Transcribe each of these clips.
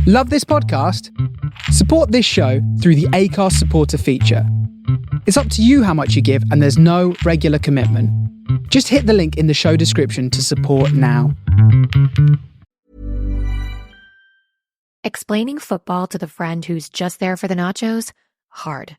Love this podcast? Support this show through the Acast supporter feature. It's up to you how much you give, and there's no regular commitment. Just hit the link in the show description to support now. Explaining football to the friend who's just there for the nachos? Hard.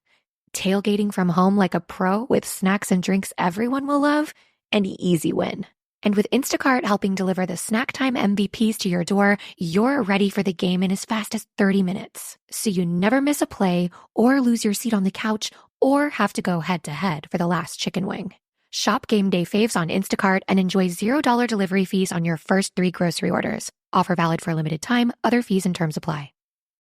Tailgating from home like a pro with snacks and drinks everyone will love? An easy win. And with Instacart helping deliver the snack time MVPs to your door, you're ready for the game in as fast as 30 minutes. So you never miss a play or lose your seat on the couch or have to go head-to-head for the last chicken wing. Shop game day faves on Instacart and enjoy $0 delivery fees on your first 3 grocery orders. Offer valid for a limited time. Other fees and terms apply.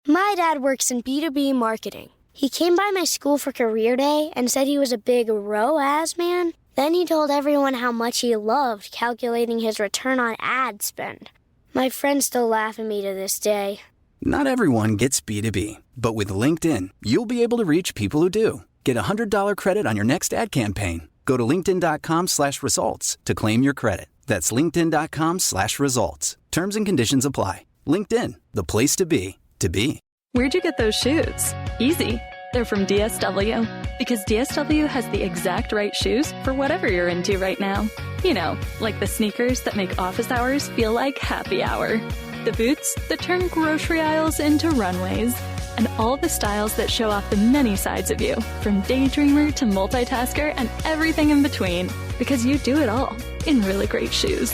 My dad works in B2B marketing. He came by my school for career day and said he was a big ROAS man. Then he told everyone how much he loved calculating his return on ad spend. My friends still laugh at me to this day. Not everyone gets B2B, but with LinkedIn, you'll be able to reach people who do. Get a $100 credit on your next ad campaign. Go to linkedin.com/results to claim your credit. That's linkedin.com/results. Terms and conditions apply. LinkedIn, the place to be, to be. Where'd you get those shoes? Easy. They're from DSW. Because DSW has the exact right shoes for whatever you're into right now. You know, like the sneakers that make office hours feel like happy hour. The boots that turn grocery aisles into runways. And all the styles that show off the many sides of you, from daydreamer to multitasker and everything in between. Because you do it all in really great shoes.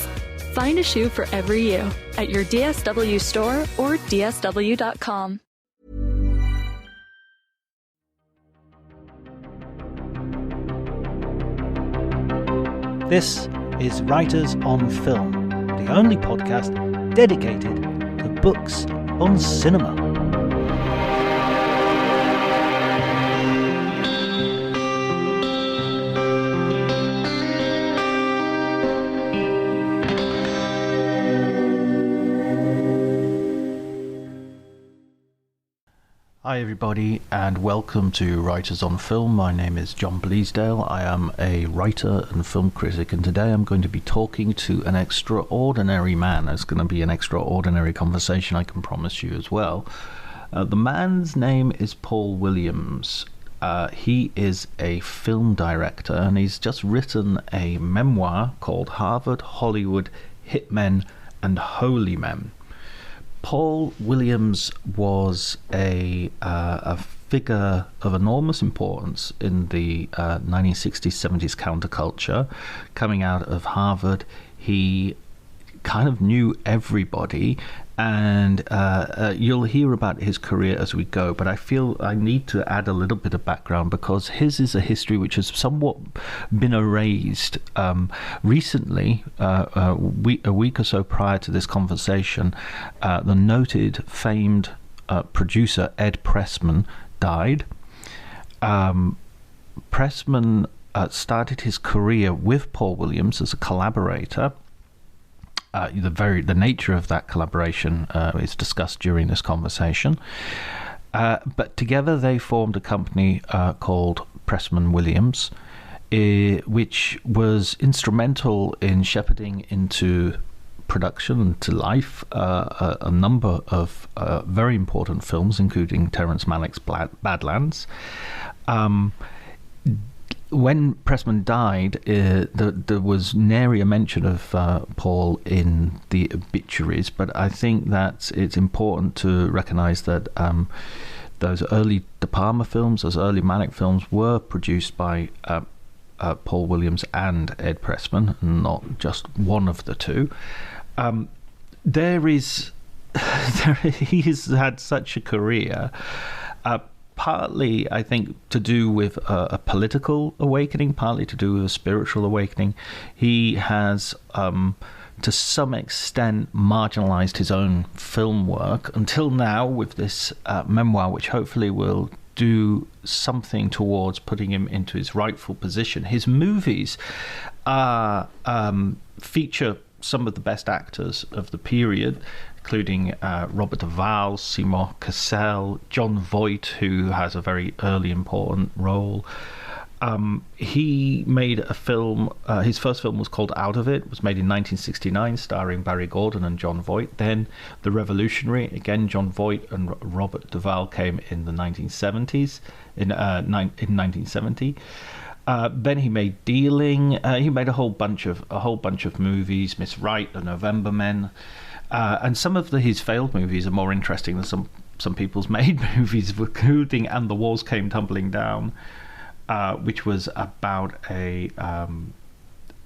Find a shoe for every you at your DSW store or dsw.com. This is Writers on Film, the only podcast dedicated to books on cinema. Hi everybody and welcome to Writers on Film. My name is John Bleasdale. I am a writer and film critic, and today I'm going to be talking to an extraordinary man. It's going to be an extraordinary conversation, I can promise you as well. The man's name is Paul Williams. He is a film director and he's just written a memoir called Harvard, Hollywood, Hitmen and Holy Men. Paul Williams was a figure of enormous importance in the 1960s, 70s counterculture. Coming out of Harvard, he kind of knew everybody, and you'll hear about his career as we go, but I feel I need to add a little bit of background because his is a history which has somewhat been erased. Recently, a week or so prior to this conversation, the noted, famed producer Ed Pressman died. Pressman started his career with Paul Williams as a collaborator. The nature of that collaboration is discussed during this conversation. But together they formed a company called Pressman Williams, which was instrumental in shepherding into production and to life a number of very important films, including Terrence Malick's Badlands. When Pressman died, there was nary a mention of Paul in the obituaries, but I think that it's important to recognise that those early De Palma films, those early Malick films, were produced by Paul Williams and Ed Pressman, not just one of the two. He has had such a career. Partly, I think, to do with a political awakening, partly to do with a spiritual awakening. He has, to some extent, marginalized his own film work until now with this memoir, which hopefully will do something towards putting him into his rightful position. His movies feature some of the best actors of the period, including Robert Duvall, Seymour Cassel, John Voight, who has a very early important role, he made a film. His first film was called Out of It. It was made in 1969, starring Barry Gordon and John Voight. Then The Revolutionary, again John Voight and Robert Duvall, came in the 1970s. In 1970. Then he made Dealing. He made a whole bunch of movies. Miss Wright, The November Men, and some of his failed movies are more interesting than some people's made movies, including And the Walls Came Tumbling Down, which was about a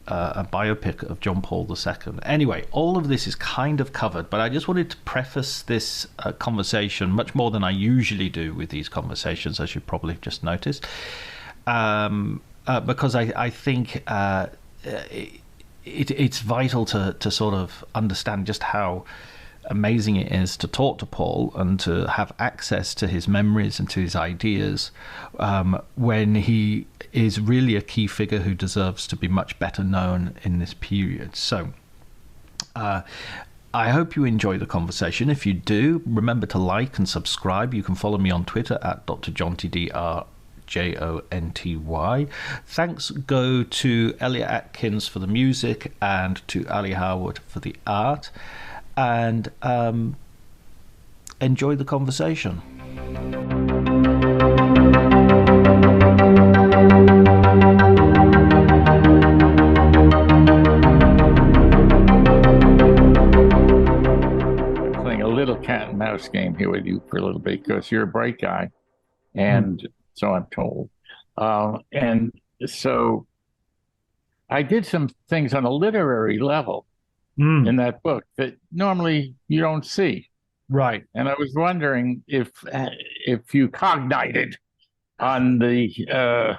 biopic of John Paul II. Anyway, all of this is kind of covered, but I just wanted to preface this conversation much more than I usually do with these conversations, as you probably have just noticed, because I think it's vital to sort of understand just how amazing it is to talk to Paul and to have access to his memories and to his ideas when he is really a key figure who deserves to be much better known in this period. So I hope you enjoy the conversation. If you do, remember to like and subscribe. You can follow me on Twitter at Dr. Jonty, DRJONTY. Thanks go to Elliot Atkins for the music and to Ali Howard for the art. And enjoy the conversation. Playing a little cat and mouse game here with you for a little bit because you're a bright guy, and so I'm told. And so I did some things on a literary level in that book that normally you don't see. Right. And I was wondering if you cognited on the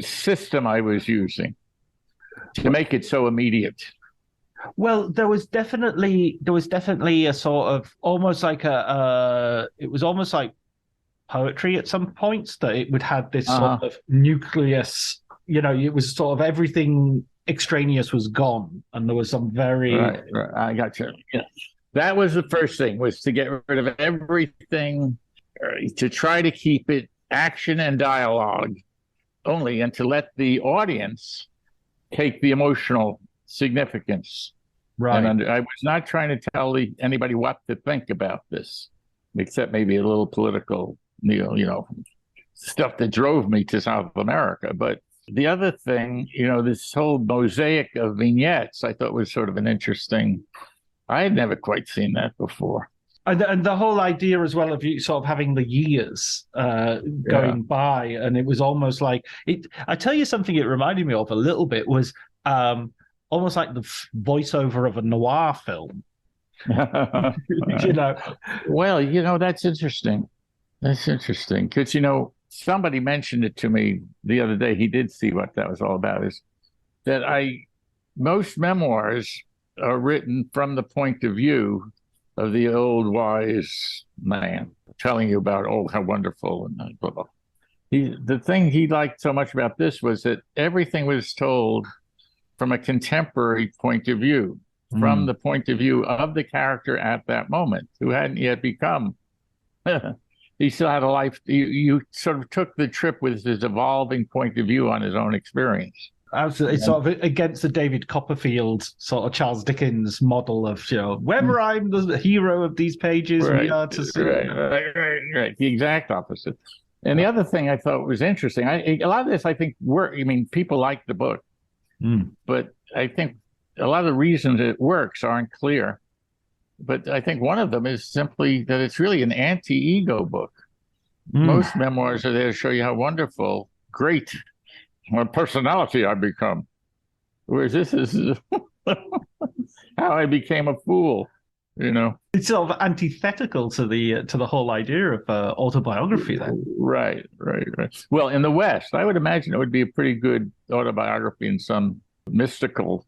system I was using to make it so immediate. Well, there was definitely a sort of almost like it was almost like poetry at some points, that it would have this sort of nucleus. It was sort of everything extraneous was gone, and there was some very right. I got you. Yeah. That was the first thing, was to get rid of everything, to try to keep it action and dialogue only, and to let the audience take the emotional significance. Right. And I was not trying to tell anybody what to think about this, except maybe a little political, stuff that drove me to South America. But the other thing, this whole mosaic of vignettes, I thought was sort of an interesting. I had never quite seen that before. And the whole idea as well of you sort of having the years going by, and it was almost like it. I tell you something, it reminded me of a little bit was almost like the voiceover of a noir film. Well, that's interesting. That's interesting because somebody mentioned it to me the other day. He did see what that was all about. Is that most memoirs are written from the point of view of the old wise man telling you about, how wonderful and blah, blah. The thing he liked so much about this was that everything was told from a contemporary point of view, from the point of view of the character at that moment, who hadn't yet become. He still had a life. You sort of took the trip with his evolving point of view on his own experience. Absolutely. It's sort of against the David Copperfield sort of Charles Dickens model of, whether I'm the hero of these pages, we are to see. Right. The exact opposite. And the other thing I thought was interesting, a lot of this, I think, people like the book, but I think a lot of the reasons it works aren't clear. But I think one of them is simply that it's really an anti-ego book. Most memoirs are there to show you how wonderful, great, what personality I've become. Whereas this is how I became a fool. It's sort of antithetical to the whole idea of autobiography. Then, right. Well, in the West, I would imagine it would be a pretty good autobiography in some mystical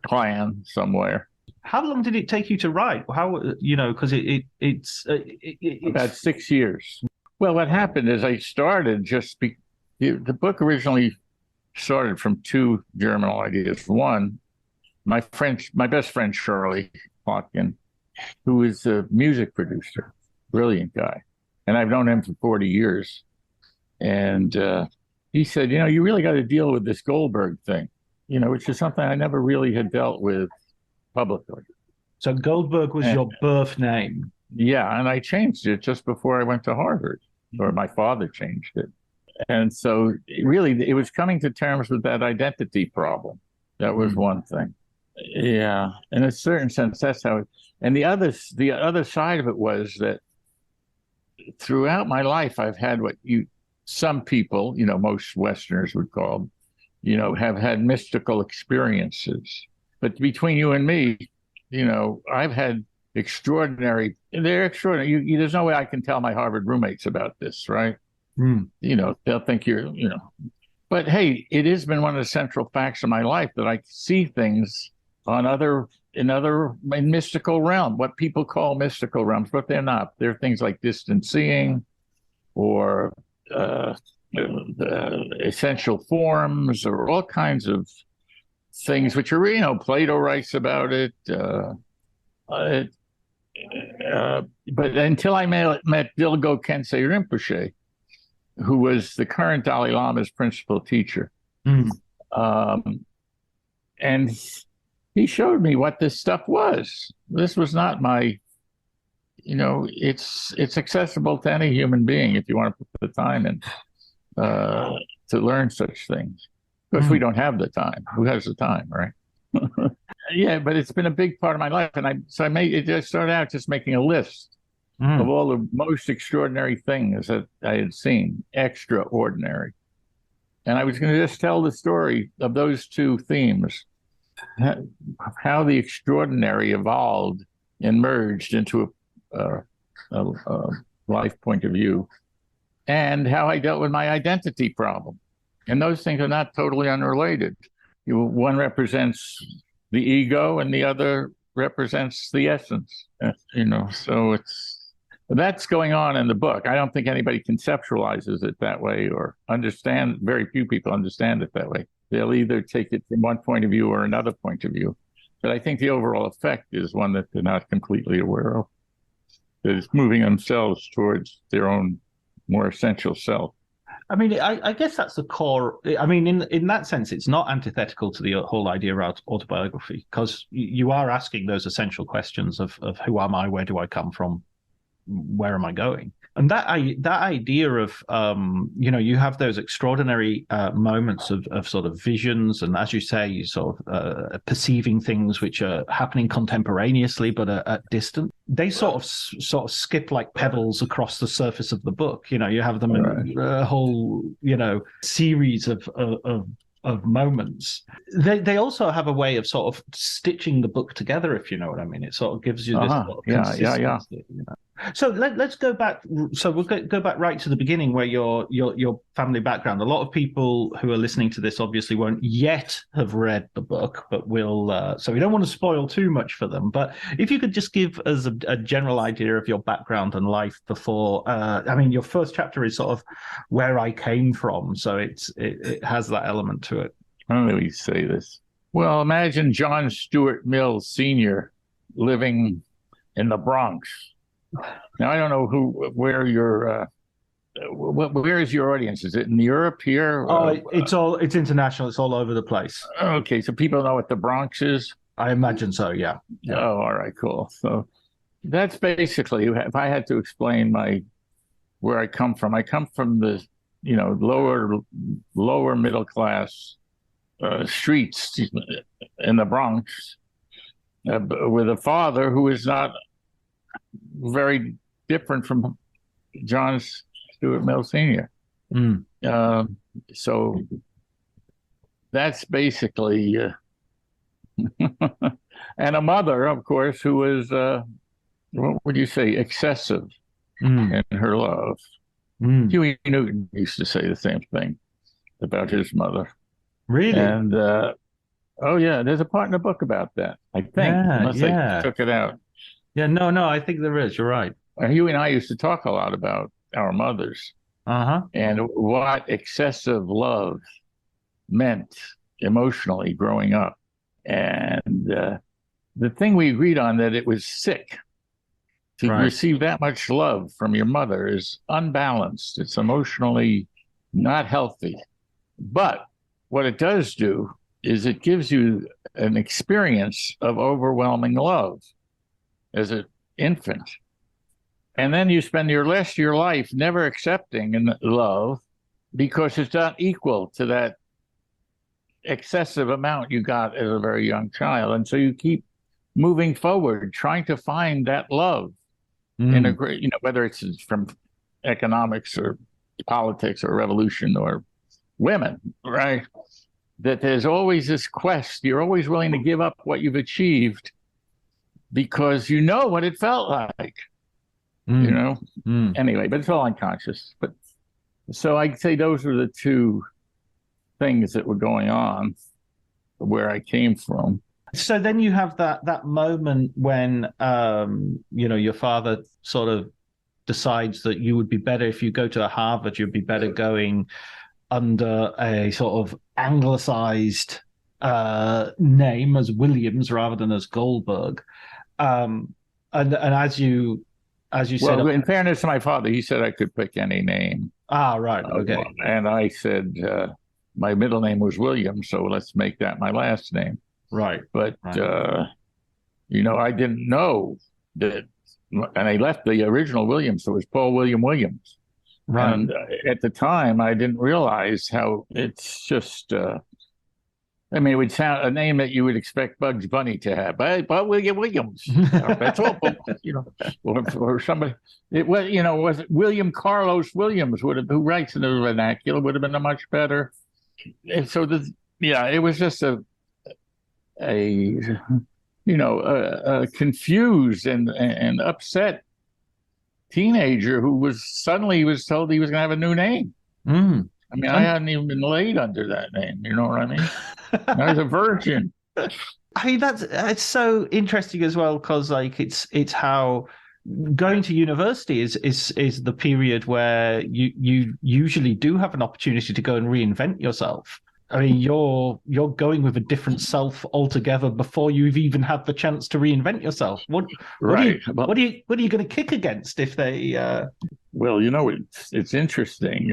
clan somewhere. How long did it take you to write? Because it's about 6 years. Well, what happened is I started the book originally started from two germinal ideas. One, my best friend, Charlie Plotkin, who is a music producer, brilliant guy. And I've known him for 40 years. And he said, you really got to deal with this Goldberg thing, which is something I never really had dealt with publicly. So Goldberg was your birth name. Yeah, and I changed it just before I went to Harvard, or my father changed it. And so really, it was coming to terms with that identity problem. That was one thing. Yeah, in a certain sense, that's how. And the other side of it was that throughout my life, I've had what some people, most Westerners would call, have had mystical experiences. But between you and me, I've had extraordinary. They're extraordinary. There's no way I can tell my Harvard roommates about this, right? They'll think you're, But hey, it has been one of the central facts of my life that I see things in mystical realm, what people call mystical realms, but they're not. They're things like distant seeing, or essential forms, or all kinds of things which are, Plato writes about it. But until I met Dilgo Khyentse Rinpoche, who was the current Dalai Lama's principal teacher. And he showed me what this stuff was. This was not my, it's accessible to any human being if you want to put the time in to learn such things. Of course, we don't have the time. Who has the time, right? Yeah, but it's been a big part of my life. And I just started out just making a list of all the most extraordinary things that I had seen, extraordinary. And I was going to just tell the story of those two themes, how the extraordinary evolved and merged into a life point of view, and how I dealt with my identity problem. And those things are not totally unrelated. One represents the ego and the other represents the essence, so that's going on in the book. I don't think anybody conceptualizes it that way or very few people understand it that way. They'll either take it from one point of view or another point of view. But I think the overall effect is one that they're not completely aware of, that is moving themselves towards their own more essential self. I mean, I guess that's the core. I mean, in that sense, it's not antithetical to the whole idea of autobiography, because you are asking those essential questions of who am I, where do I come from, where am I going? And that idea of, you have those extraordinary moments of sort of visions, and as you say, you sort of perceiving things which are happening contemporaneously but at distant. They sort of skip like pebbles across the surface of the book. You have them in a whole, series of moments. They also have a way of sort of stitching the book together, if you know what I mean. It sort of gives you this sort of consistency. Yeah. So let's go back. So we'll go back right to the beginning, where your family background. A lot of people who are listening to this obviously won't yet have read the book, but will. So we don't want to spoil too much for them. But if you could just give us a general idea of your background and life before. I mean, your first chapter is sort of where I came from, so it has that element to it. How do we say this? Well, imagine John Stuart Mill Sr. living in the Bronx. Now, I don't know where is your audience? Is it in Europe here? It's international. It's all over the place. Okay, so people know what the Bronx is? I imagine so, yeah. Oh, all right, cool. So that's basically, if I had to explain where I come from the, lower middle class streets in the Bronx, with a father who is not very different from John Stuart Mill Sr. So that's basically, and a mother, of course, who was, what would you say, excessive in her love. Huey Newton used to say the same thing about his mother. Really? And, there's a part in the book about that, I think, unless they took it out. Yeah, no, I think there is. You're right. Huey and I used to talk a lot about our mothers and what excessive love meant emotionally growing up. And the thing we agreed on, that it was sick to receive that much love from your mother, is unbalanced. It's emotionally not healthy. But what it does do is it gives you an experience of overwhelming love as an infant. And then you spend your rest of your life never accepting love because it's not equal to that excessive amount you got as a very young child. And so you keep moving forward, trying to find that love in a great, whether it's from economics or politics or revolution or women, right? That there's always this quest. You're always willing to give up what you've achieved because you know what it felt like, Anyway, but it's all unconscious. But so I'd say those are the two things that were going on where I came from. So then you have that moment when, your father sort of decides that you would be better if you go to Harvard, you'd be better going under a sort of anglicized name as Williams rather than as Goldberg. And as you said, well, in fairness to my father, he said I could pick any name. Ah, right, okay. And I said my middle name was Williams, so let's make that my last name. Right. But I didn't know that, and I left the original Williams, so it was Paul William Williams. Right. And at the time, I didn't realize how it's just. It would sound a name that you would expect Bugs Bunny to have, but William Williams. That's all, or somebody. Was it William Carlos Williams who writes in the vernacular would have been a much better. And so it was just a confused and upset teenager who was told he was going to have a new name. I hadn't even been laid under that name. You know what I mean? I was a virgin. It's so interesting as well because it's how going to university is the period where you usually do have an opportunity to go and reinvent yourself. I mean, you're going with a different self altogether before you've even had the chance to reinvent yourself. What are you going to kick against if they? Well, it's interesting.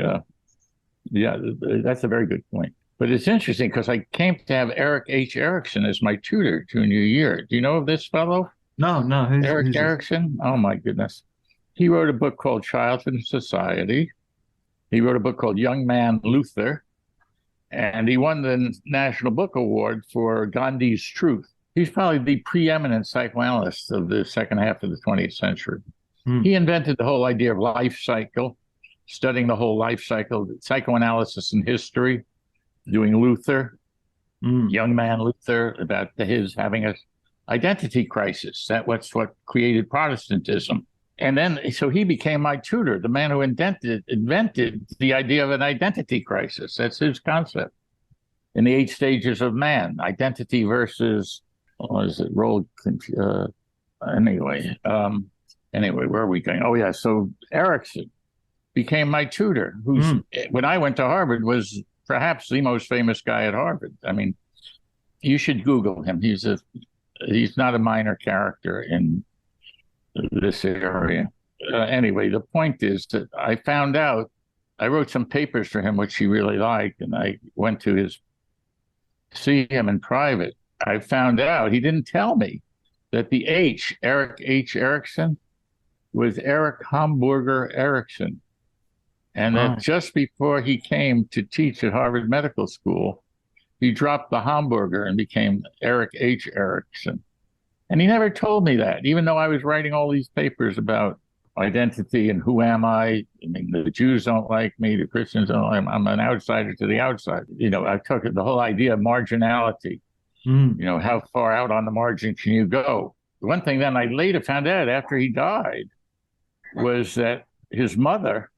That's a very good point. But it's interesting because I came to have Eric H. Erickson as my tutor junior year. Do you know of this fellow? No. Eric Erickson? Oh, my goodness. He wrote a book called Childhood and Society. He wrote a book called Young Man Luther. And he won the National Book Award for Gandhi's Truth. He's probably the preeminent psychoanalyst of the second half of the 20th century. He invented the whole idea of life cycle, studying the whole life cycle, psychoanalysis and history, doing Luther, young man Luther, about his having an identity crisis. That's what created Protestantism. And then, so he became my tutor, the man who invented the idea of an identity crisis. That's his concept. In the 8 stages of man, identity versus, anyway, where are we going? Oh, yeah. So Erickson became my tutor, who's, when I went to Harvard, was perhaps the most famous guy at Harvard. I mean, you should Google him. He's not a minor character in this area. Anyway, the point is that I found out, I wrote some papers for him, which he really liked, and I went to see him in private. I found out, he didn't tell me, that the Eric H. Erickson, was Eric Hamburger Erickson. And that just before he came to teach at Harvard Medical School, he dropped the Hamburger and became Eric H. Erickson. And he never told me that, even though I was writing all these papers about identity and who am I. I mean, the Jews don't like me, the Christians don't like me. I'm an outsider to the outside. I took the whole idea of marginality. How far out on the margin can you go? The one thing then I later found out after he died was that his mother,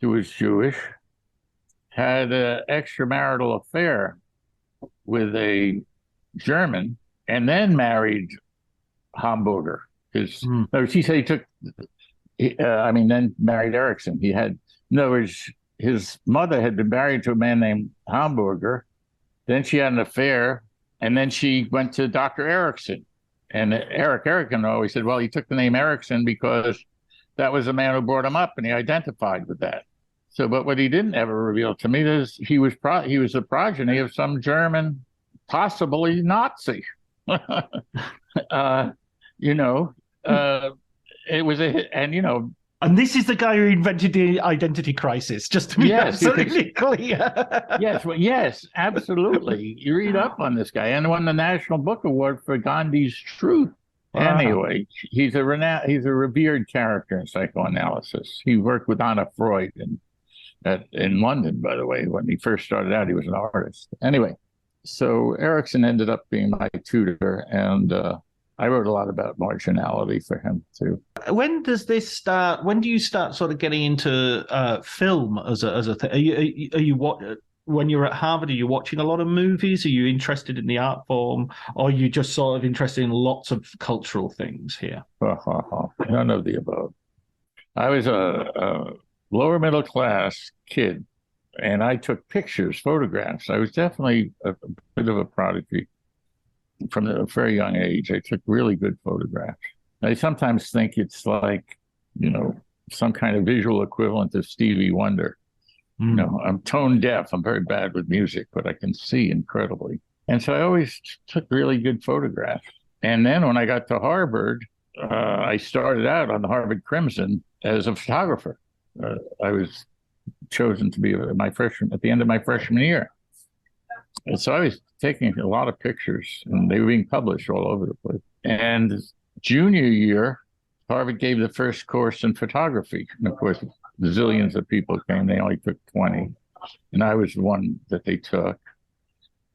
who was Jewish, had an extramarital affair with a German and then married Hamburger. She said he took, then married Erickson. In other words, his mother had been married to a man named Hamburger. Then she had an affair, and then she went to Dr. Erickson. And Eric Erickson always said, well, he took the name Erickson because that was the man who brought him up, and he identified with that. So, but what he didn't ever reveal to me is he was the progeny of some German, possibly Nazi. You know, it was And this is the guy who invented the identity crisis, just to be absolutely clear. Yes, absolutely. You read up on this guy and won the National Book Award for Gandhi's Truth. Wow. Anyway, he's a revered character in psychoanalysis. He worked with Anna Freud in London, by the way. When he first started out, he was an artist. Anyway, so Erickson ended up being my tutor, and I wrote a lot about marginality for him too. When does this start? When do you start sort of getting into film as a thing? Are you what? When you're at Harvard, are you watching a lot of movies? Are you interested in the art form, or are you just sort of interested in lots of cultural things here? None of the above. I was a lower middle class kid, and I took pictures, photographs. I was definitely a bit of a prodigy. From a very young age, I took really good photographs. I sometimes think it's like, some kind of visual equivalent of Stevie Wonder. I'm tone deaf. I'm very bad with music, but I can see incredibly. And so I always took really good photographs. And then when I got to Harvard, I started out on the Harvard Crimson as a photographer. I was chosen to be at the end of my freshman year. And so I was taking a lot of pictures, and they were being published all over the place. And junior year, Harvard gave the first course in photography. And of course, zillions of people came. They only took 20. And I was one that they took.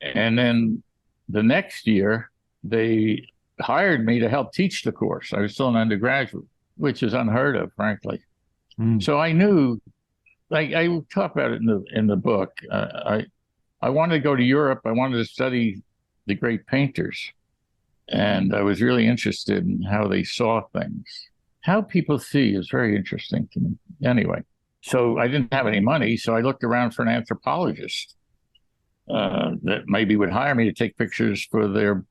And then the next year, they hired me to help teach the course. I was still an undergraduate, which is unheard of, frankly. So I knew, like I talk about it in the book, I wanted to go to Europe. I wanted to study the great painters. And I was really interested in how they saw things. How people see is very interesting to me. Anyway, so I didn't have any money, so I looked around for an anthropologist that maybe would hire me to take pictures for their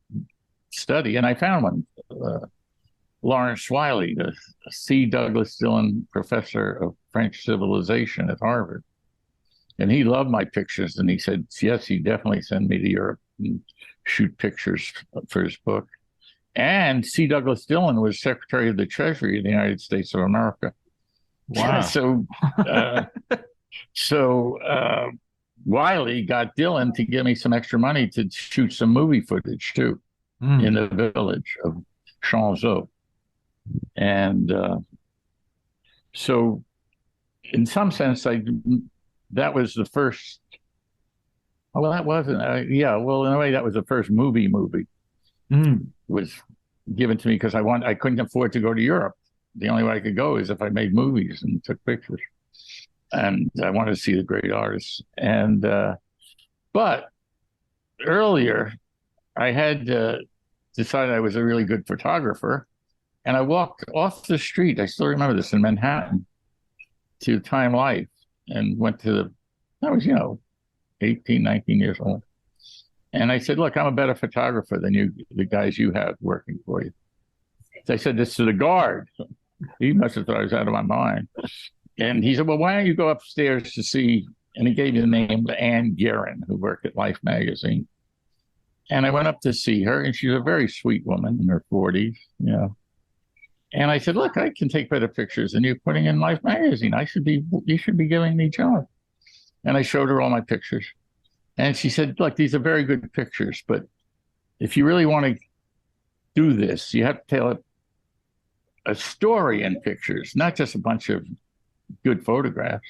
study. And I found one, Lawrence Wiley, the C. Douglas Dillon Professor of French Civilization at Harvard. And he loved my pictures, and he said, yes, he'd definitely send me to Europe and shoot pictures for his book. And C. Douglas Dillon was Secretary of the Treasury of the United States of America. Wow. So Wiley got Dillon to give me some extra money to shoot some movie footage, too, in the village of Chanzeau. And so in some sense, that was the first. Well, that wasn't. Well, in a way, that was the first movie. It was given to me because I couldn't afford to go to Europe. The only way I could go is if I made movies and took pictures. And I wanted to see the great artists. And but earlier, I had decided I was a really good photographer, and I walked off the street. I still remember this in Manhattan to Time Life. And went to I was, 18, 19 years old. And I said, look, I'm a better photographer than the guys you have working for you. So I said this to the guard. He must have thought I was out of my mind. And he said, well, why don't you go upstairs to see, and he gave me the name of Ann Guerin, who worked at Life magazine. And I went up to see her, and she's a very sweet woman in her 40s, And I said, look, I can take better pictures than you putting in Life magazine. You should be giving me a job. And I showed her all my pictures. And she said, look, these are very good pictures, but if you really want to do this, you have to tell a story in pictures, not just a bunch of good photographs.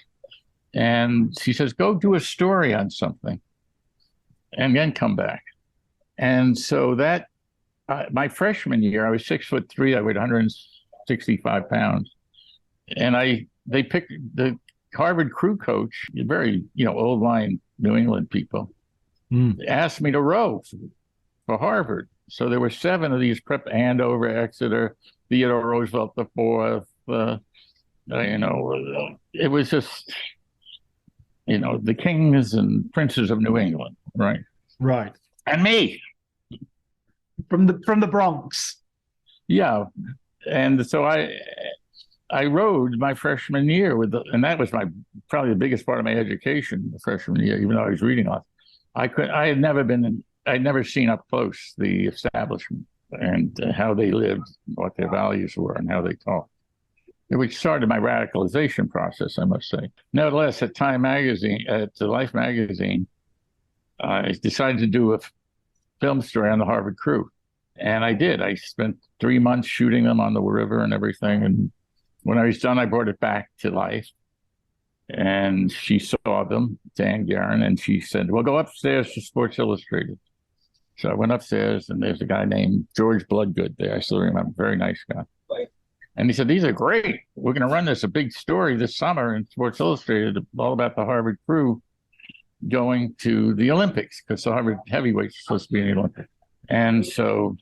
And she says, go do a story on something and then come back. And so that, my freshman year, I was 6'3", I weighed 165 pounds. And they picked the Harvard crew coach, very, old line New England people, asked me to row for Harvard. So there were 7 of these prep, Andover, Exeter, Theodore Roosevelt IV. It was just, the kings and princes of New England, right? Right. And me. From the Bronx. Yeah. And so I rode my freshman year and that was probably the biggest part of my education, the freshman year, even though I was reading a lot. I'd never seen up close the establishment and how they lived, what their values were, and how they talked, which started my radicalization process, I must say. Nevertheless, at the Life magazine, I decided to do a film story on the Harvard crew. And I did. I spent 3 months shooting them on the river and everything. And when I was done, I brought it back to Life. And she saw them, Dan Guerin, and she said, well, go upstairs to Sports Illustrated. So I went upstairs, and there's a guy named George Bloodgood there. I still remember, very nice guy. And he said, these are great. We're going to run a big story this summer in Sports Illustrated, all about the Harvard crew going to the Olympics, because the Harvard heavyweights are supposed to be in the Olympics. And so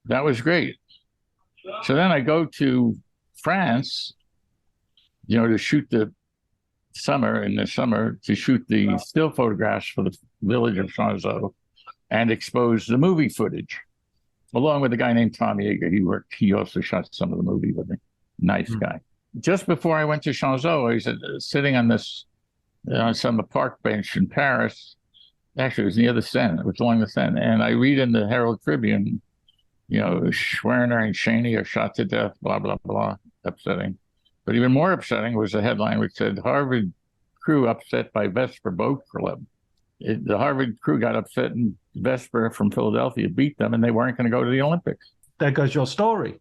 that was great. So then I go to France, to shoot in the summer, to shoot the still photographs for the village of Chanzeau and expose the movie footage, along with a guy named Tom Yeager. He also shot some of the movie with me. Nice guy. Just before I went to Chanzeau, I was sitting on some park bench in Paris. Actually, it was near the Seine. It was along the Seine. And I read in the Herald Tribune, Schwerner and Cheney are shot to death, blah, blah, blah. Upsetting. But even more upsetting was the headline which said, Harvard crew upset by Vesper Boat Club. The Harvard crew got upset, and Vesper from Philadelphia beat them, and they weren't going to go to the Olympics. There goes your story.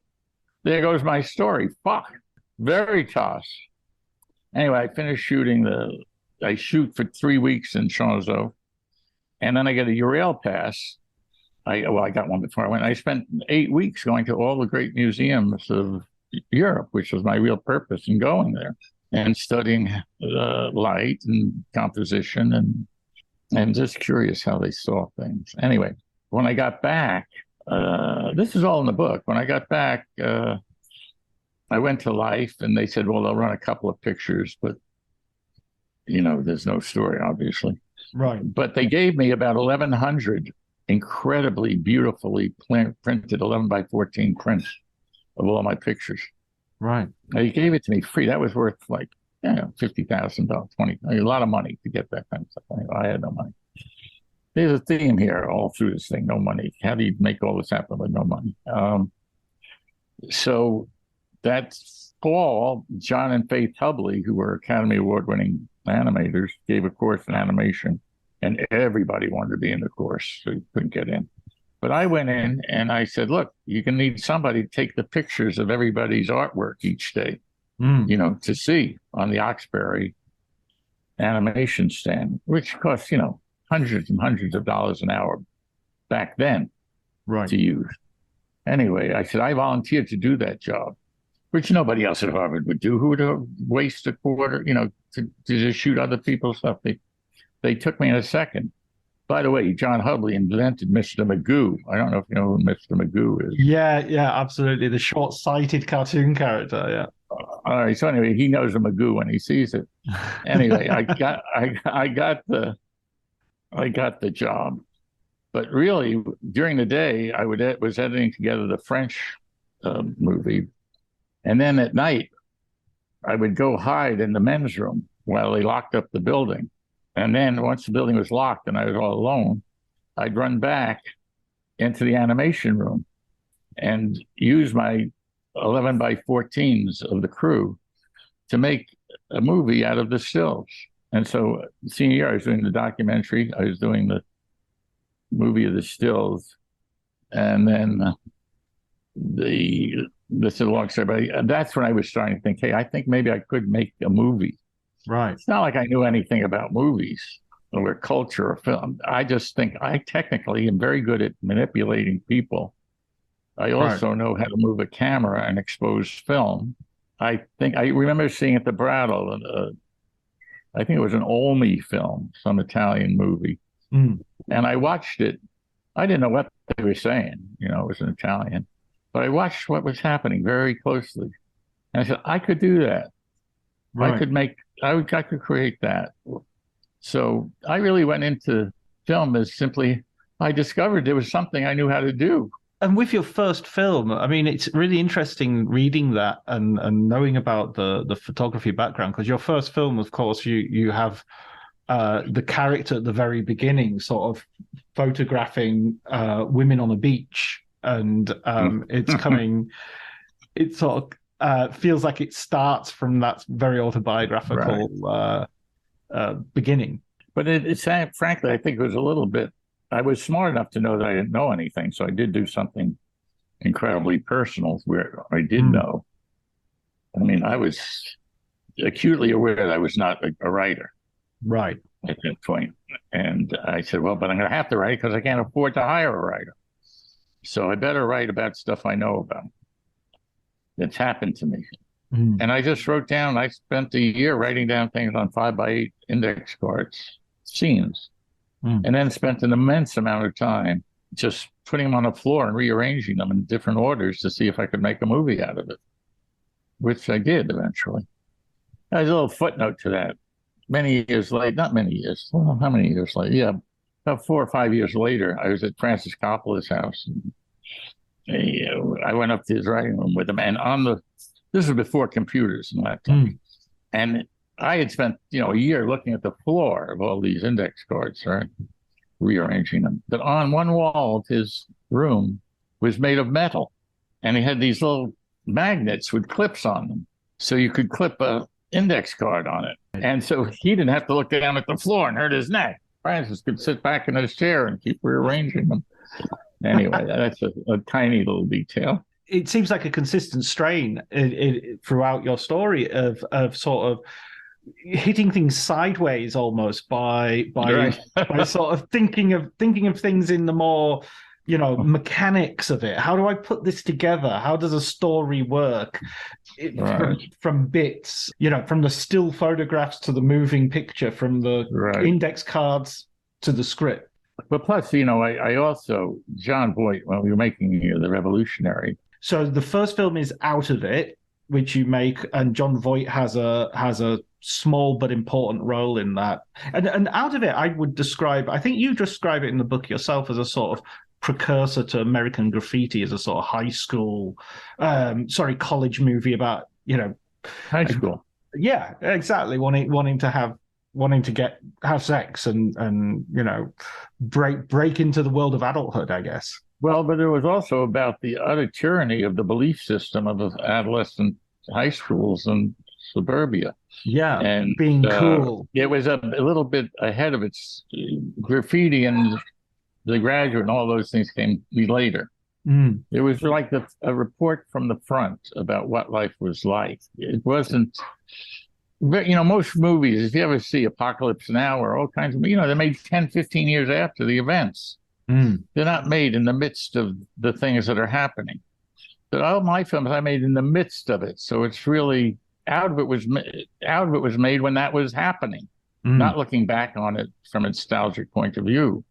There goes my story. Fuck. Veritas. Anyway, I finished shooting I shoot for 3 weeks in Chanzeau, and then I get a Uriel pass. I got one before I went. I spent 8 weeks going to all the great museums of Europe, which was my real purpose in going there, and studying light and composition and just curious how they saw things. Anyway, when I got back, this is all in the book. When I got back, I went to Life, and they said, well, they'll run a couple of pictures, but, there's no story, obviously. Right. But they gave me about 1,100 incredibly beautifully printed 11 by 14 prints of all my pictures. Right. They gave it to me free. That was worth like, $50,000, a lot of money to get that kind of stuff. I had no money. There's a theme here all through this thing, no money. How do you make all this happen with no money? So that fall, John and Faith Hubley, who were Academy Award-winning animators, gave a course in animation, and everybody wanted to be in the course, so you couldn't get in. But I went in and I said, look, you're going to need somebody to take the pictures of everybody's artwork each day, to see on the Oxbury animation stand, which costs, hundreds and hundreds of dollars an hour back then to use. Anyway, I said, I volunteered to do that job, which nobody else at Harvard would do. Who would waste a quarter, to just shoot other people's stuff? They took me in a second. By the way, John Hubley invented Mr. Magoo. I don't know if you know who Mr. Magoo is. Yeah, absolutely. The short-sighted cartoon character, yeah. All right. So anyway, he knows a Magoo when he sees it. Anyway, I got the job. But really, during the day, I was editing together the French movie, and then at night, I would go hide in the men's room while they locked up the building. And then once the building was locked and I was all alone, I'd run back into the animation room and use my 11 by 14s of the crew to make a movie out of the stills. And so senior year, I was doing the documentary. I was doing the movie of the stills. And then this is a long story, but that's when I was starting to think, hey, I think maybe I could make a movie. Right. It's not like I knew anything about movies or culture or film. I just think I technically am very good at manipulating people. I also know how to move a camera and expose film. I remember seeing at the Brattle, I think it was an Olmi film, some Italian movie. And I watched it. I didn't know what they were saying. It was in Italian. But I watched what was happening very closely. And I said, I could do that. Right. I could create that. So I really went into film as simply, I discovered there was something I knew how to do. And with your first film, I mean, it's really interesting reading that and knowing about the photography background, because your first film, of course, you have the character at the very beginning sort of photographing women on a beach, and it's coming, it sort of feels like it starts from that very autobiographical beginning. But it's frankly, I think it was a little bit, I was smart enough to know that I didn't know anything. So I did do something incredibly personal where I did know. I mean, I was acutely aware that I was not a writer. Right. At that point. And I said, well, but I'm going to have to write because I can't afford to hire a writer. So I better write about stuff I know about that's happened to me. And I just wrote down, I spent a year writing down things on 5x8 index cards, scenes, and then spent an immense amount of time just putting them on the floor and rearranging them in different orders to see if I could make a movie out of it, which I did eventually. There's a little footnote to that. Many years later, not many years, well, how many years later? Yeah, about 4 or 5 years later, I was at Francis Coppola's house. And I went up to his writing room with him, and this was before computers and laptops. And I had spent, a year looking at the floor of all these index cards, right? Rearranging them. But on one wall of his room was made of metal. And he had these little magnets with clips on them. So you could clip a index card on it. And so he didn't have to look down at the floor and hurt his neck. Francis could sit back in his chair and keep rearranging them. Anyway, that's a tiny little detail. It seems like a consistent strain throughout your story of sort of hitting things sideways almost by sort of thinking of things in the more mechanics of it. How do I put this together? How does a story work? From bits, from the still photographs to the moving picture, from the index cards to the script. But plus, I also, John Voight, when we were making The Revolutionary. So the first film is Out of It, which you make, and John Voight has a small but important role in that. And Out of It, I would describe, I think you describe it in the book yourself as a sort of precursor to American Graffiti, as a sort of high school, college movie about, high school. Yeah, exactly. Wanting to have sex and break into the world of adulthood, I guess. Well, but it was also about the utter tyranny of the belief system of the adolescent high schools in suburbia. Yeah, and being cool. It was a little bit ahead of its graffiti, and The Graduate and all those things came later. It was like a report from the front about what life was like. It wasn't, most movies, if you ever see Apocalypse Now or all kinds of, they're made 10, 15 years after the events. They're not made in the midst of the things that are happening. But all my films I made in the midst of it. So it's really, out of it was made when that was happening, not looking back on it from a nostalgic point of view.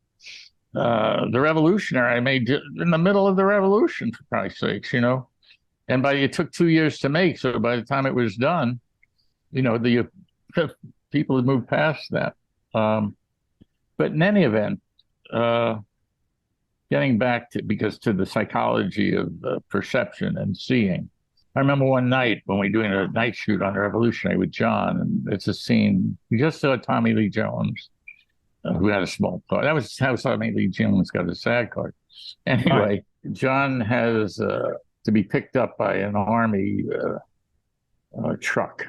The Revolutionary I made in the middle of the revolution, for Christ's sakes, and it took 2 years to make. So by the time it was done, the people had moved past that. But in any event, getting back to the psychology of perception and seeing. I remember one night when we were doing a night shoot on the Revolutionary with John, and it's a scene, we just saw Tommy Lee Jones, who had a small part. That was how Tommy Lee Jones got a SAG card. Anyway, John has to be picked up by an army truck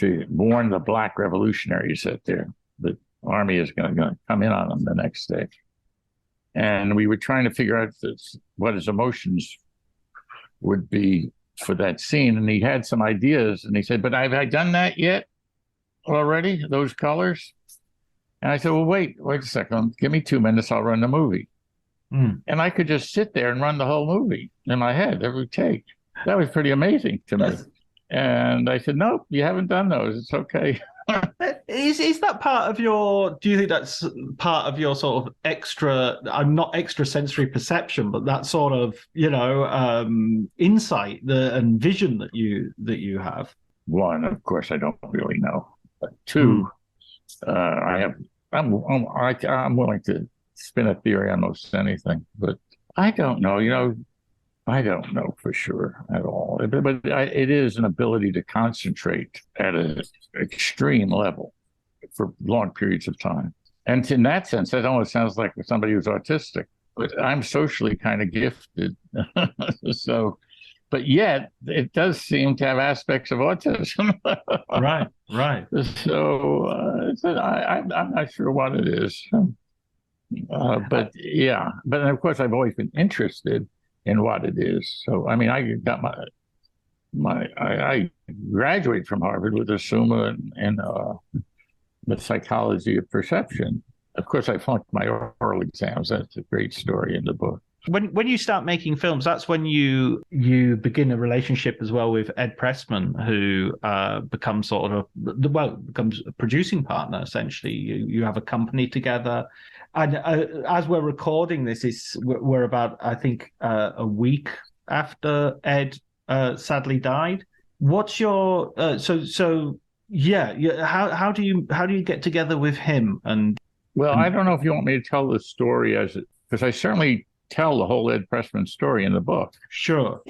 to warn the black revolutionaries that the army is going to come in on them the next day. And we were trying to figure out what his emotions would be for that scene. And he had some ideas, and he said, but have I done that yet already, those colors? And I said, well, wait a second. Give me 2 minutes. I'll run the movie. And I could just sit there and run the whole movie in my head, every take. That was pretty amazing to me. And I said, no, you haven't done those. It's okay. Is that part of do you think that's part of your sort of not extra sensory perception, but that sort of, insight and vision that you have? One, of course, I don't really know. But two, I'm willing to spin a theory on most anything, but I don't know. I don't know for sure at all. But it is an ability to concentrate at an extreme level for long periods of time. And in that sense, that almost sounds like somebody who's autistic. But I'm socially kind of gifted. So, but yet it does seem to have aspects of autism. Right. So I'm not sure what it is. But yeah, but of course I've always been interested in what it is. So I mean, I got I graduated from Harvard with a Summa in the psychology of perception. Of course, I flunked my oral exams. That's a great story in the book. When you start making films, that's when you begin a relationship as well with Ed Pressman, who becomes becomes a producing partner essentially. You have a company together, and as we're recording this, we're about I think a week after Ed sadly died. What's your how do you get together with him? Well, I don't know if you want me to tell the story because I certainly tell the whole Ed Pressman story in the book. Sure.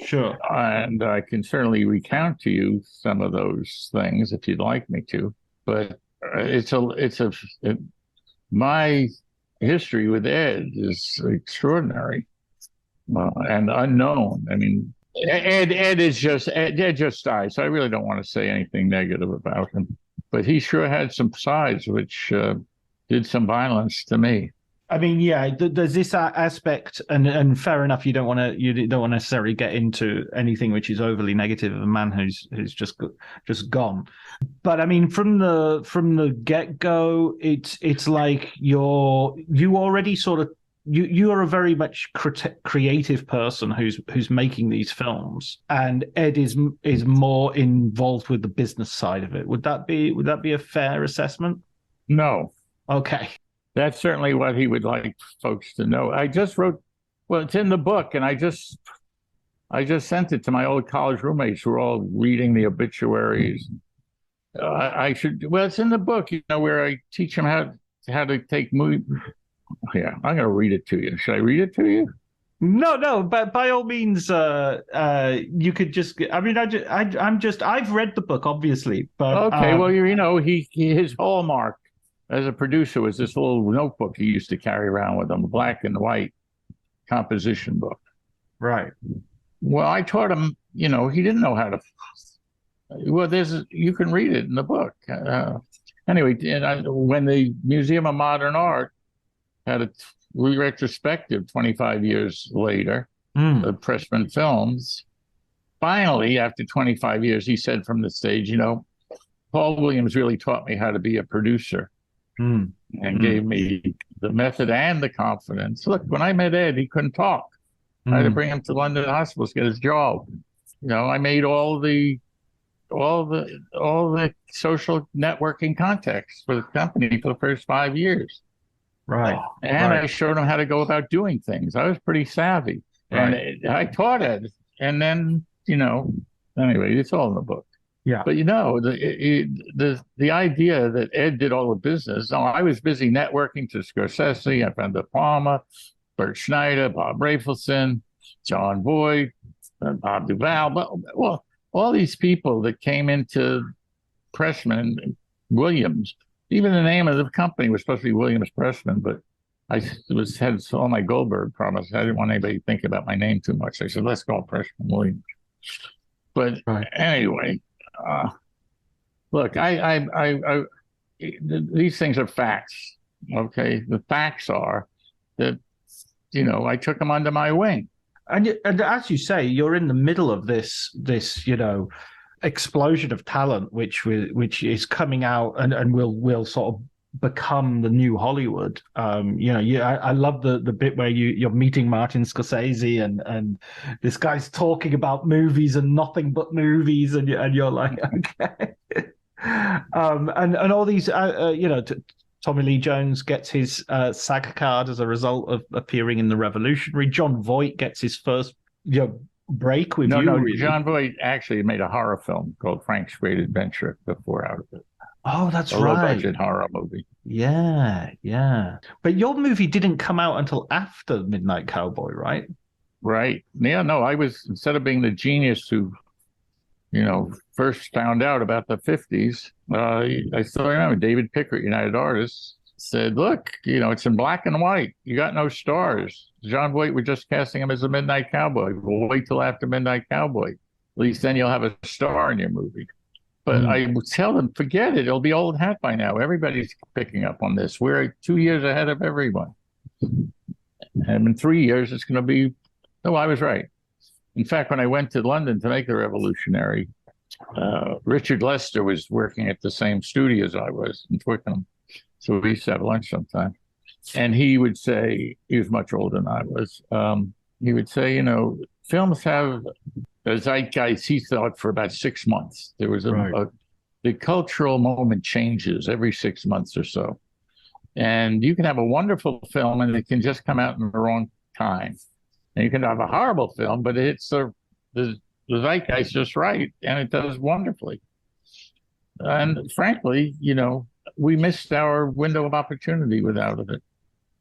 And I can certainly recount to you some of those things if you'd like me to. But my history with Ed is extraordinary and unknown. I mean, Ed just died, so I really don't want to say anything negative about him. But he sure had some sides which did some violence to me. I mean, yeah, there's this aspect, and fair enough. You don't want to necessarily get into anything which is overly negative of a man who's just gone. But I mean, from the get go, it's like you already sort of you are a very much creative person who's making these films, and Ed is more involved with the business side of it. Would that be a fair assessment? No. Okay. That's certainly what he would like folks to know. I just wrote, well, it's in the book, and I just sent it to my old college roommates who were all reading the obituaries. It's in the book, where I teach them how to take movie. Yeah, I'm going to read it to you. Should I read it to you? No, but by all means, you could just. I mean, I've read the book, obviously, but okay. Well, his hallmark as a producer was this little notebook he used to carry around with him, a black and white composition book. Right. Well, I taught him. He didn't know how to. Well, you can read it in the book. Anyway, when the Museum of Modern Art had a retrospective 25 years later of Pressman films, finally, after 25 years, he said from the stage, Paul Williams really taught me how to be a producer. And gave me the method and the confidence. Look, when I met Ed, he couldn't talk. I had to bring him to London Hospital to get his jaw. I made all the social networking contacts for the company for the first 5 years. Right. And I showed him how to go about doing things. I was pretty savvy. Right. And I taught Ed. And then, anyway, it's all in the book. Yeah. But the idea that Ed did all the business. No, I was busy networking to Scorsese. I found Palma, Bert Schneider, Bob Rafelson, John Voight, Bob Duvall. Well, all these people that came into Pressman Williams. Even the name of the company was supposed to be Williams Pressman, but I had all my Goldberg promise. I didn't want anybody to think about my name too much. I said, let's call Pressman Williams. But anyway. Look, these things are facts. Okay, the facts are that I took them under my wing, and as you say, you're in the middle of this explosion of talent, which is coming out and will sort of become the new Hollywood. I love the bit where you're meeting Martin Scorsese and this guy's talking about movies and nothing but movies, and you're like, okay. And all these, Tommy Lee Jones gets his SAG card as a result of appearing in The Revolutionary. John Voight gets his first break with you. No, John Voight actually made a horror film called Frank's Great Adventure before out of it. Oh, that's a right. low-budget horror movie. Yeah, yeah. But your movie didn't come out until after Midnight Cowboy, right? Right. Yeah, no, I was, instead of being the genius who, first found out about the 50s, I still remember David Pickert, United Artists, said, look, it's in black and white. You got no stars. John Voight was just casting him as a Midnight Cowboy. We'll wait till after Midnight Cowboy. At least then you'll have a star in your movie. But I would tell them, forget it. It'll be old hat by now. Everybody's picking up on this. We're 2 years ahead of everyone. And in 3 years, it's going to be, oh, I was right. In fact, when I went to London to make The Revolutionary, Richard Lester was working at the same studio as I was in Twickenham. So we used to have lunch sometime. And he would say, he was much older than I was. He would say, films have a zeitgeist, he thought, for about 6 months. There was the cultural moment changes every 6 months or so. And you can have a wonderful film and it can just come out in the wrong time. And you can have a horrible film, but it's the zeitgeist just right, and it does wonderfully. And frankly, we missed our window of opportunity without it.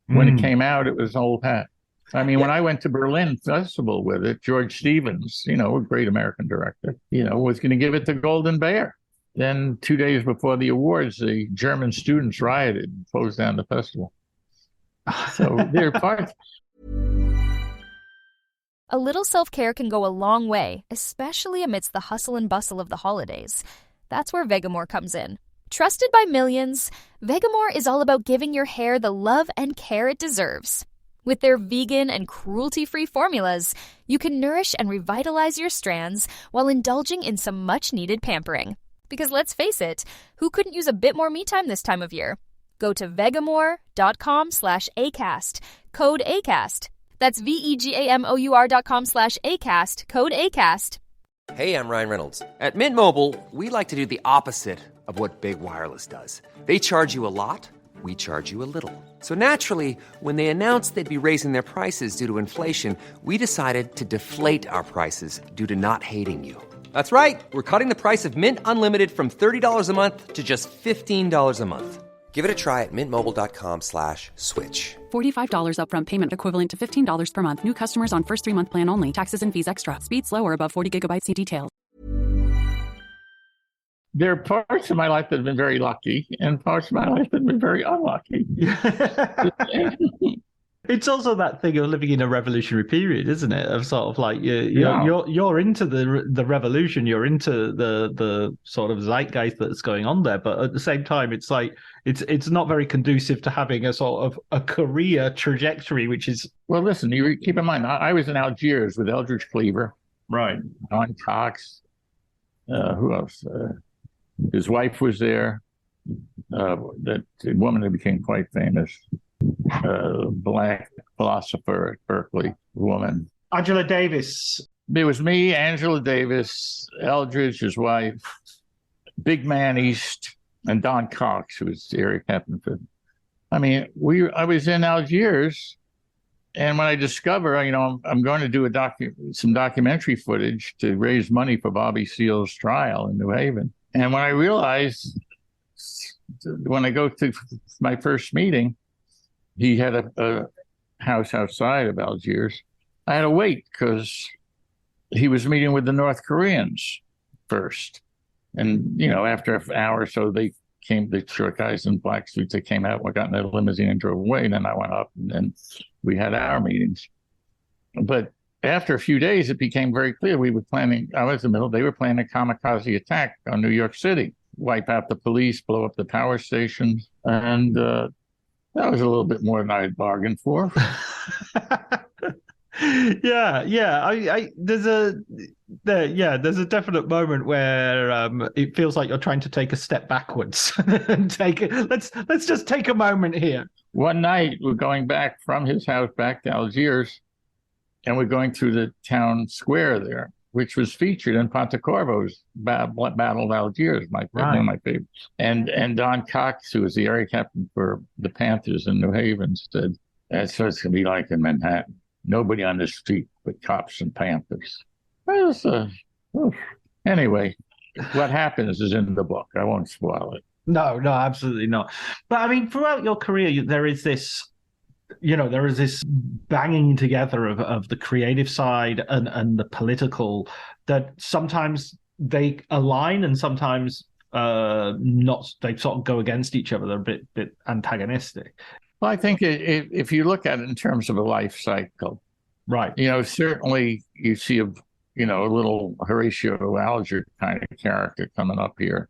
When it came out, it was old hat. I mean, when I went to Berlin Festival with it, George Stevens, a great American director, was going to give it the Golden Bear. Then 2 days before the awards, the German students rioted and closed down the festival. So they're part. A little self-care can go a long way, especially amidst the hustle and bustle of the holidays. That's where Vegamore comes in. Trusted by millions, Vegamore is all about giving your hair the love and care it deserves. With their vegan and cruelty-free formulas, you can nourish and revitalize your strands while indulging in some much-needed pampering. Because let's face it, who couldn't use a bit more me time this time of year? Go to vegamore.com/ACAST, code ACAST. That's vegamor.com/ACAST, code ACAST. Hey, I'm Ryan Reynolds. At Mint Mobile, we like to do the opposite of what Big Wireless does. They charge you a lot, we charge you a little. So naturally, when they announced they'd be raising their prices due to inflation, we decided to deflate our prices due to not hating you. That's right. We're cutting the price of Mint Unlimited from $30 a month to just $15 a month. Give it a try at mintmobile.com/switch. $45 upfront payment equivalent to $15 per month. New customers on first 3-month plan only. Taxes and fees extra. Speed slower above 40 gigabytes. See details. There are parts of my life that have been very lucky and parts of my life that have been very unlucky. It's also that thing of living in a revolutionary period, isn't it? Of sort of like you're into the revolution, you're into the sort of zeitgeist that's going on there, but at the same time, it's like it's not very conducive to having a sort of a career trajectory, which is. Well, listen, you keep in mind, I was in Algiers with Eldridge Cleaver, right? Don Cox, who else? His wife was there. That woman who became quite famous. Black philosopher at Berkeley, woman. Angela Davis. It was me, Angela Davis, Eldridge, his wife, Big Man East, and Don Cox, who was the area captain. I mean, I was in Algiers, and when I discover, I'm going to do some documentary footage to raise money for Bobby Seale's trial in New Haven. And when I realized, when I go to my first meeting, he had a house outside of Algiers. I had to wait because he was meeting with the North Koreans first. And, after an hour or so, the short guys in black suits, they came out, got in a limousine and drove away. And then I went up and then we had our meetings. But after a few days, it became very clear they were planning a kamikaze attack on New York City, wipe out the police, blow up the power stations. And that was a little bit more than I had bargained for. Yeah. There's a definite moment where it feels like you're trying to take a step backwards and let's just take a moment here. One night we're going back from his house back to Algiers, and we're going through the town square there, which was featured in Pontecorvo's Battle of Algiers, one of my favorites. And Don Cox, who was the area captain for the Panthers in New Haven, said, that's what it's going to be like in Manhattan. Nobody on the street but cops and Panthers. Anyway, what happens is in the book. I won't spoil it. No, absolutely not. But I mean, throughout your career, there is this, there is this banging together of the creative side and the political, that sometimes they align and sometimes not. They sort of go against each other. They're a bit antagonistic. Well, I think if you look at it in terms of a life cycle, right? Certainly you see a little Horatio Alger kind of character coming up here.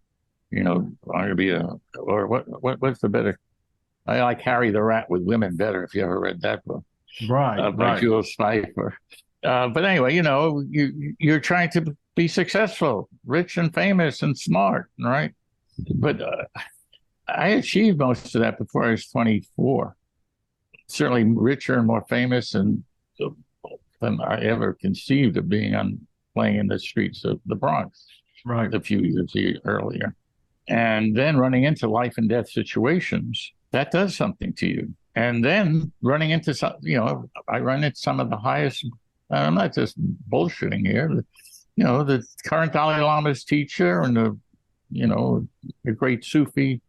I'm going to be what's the better? I like Harry the Rat with Women better, if you ever read that book. Right. By Jules Pfeiffer. But anyway, you're trying to be successful, rich and famous and smart, right? But I achieved most of that before I was 24. Certainly richer and more famous than I ever conceived of playing in the streets of the Bronx, right, a few years earlier. And then running into life and death situations, that does something to you. And then running into some, I run into some of the highest, I'm not just bullshitting here, the current Dalai Lama's teacher and the great Sufi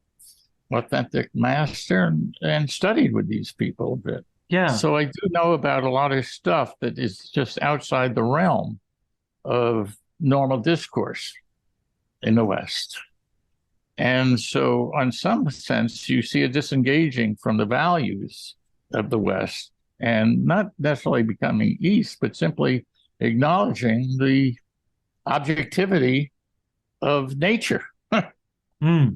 authentic master, and studied with these people a bit. Yeah. So I do know about a lot of stuff that is just outside the realm of normal discourse in the West. And so, in some sense, you see a disengaging from the values of the West, and not necessarily becoming East, but simply acknowledging the objectivity of nature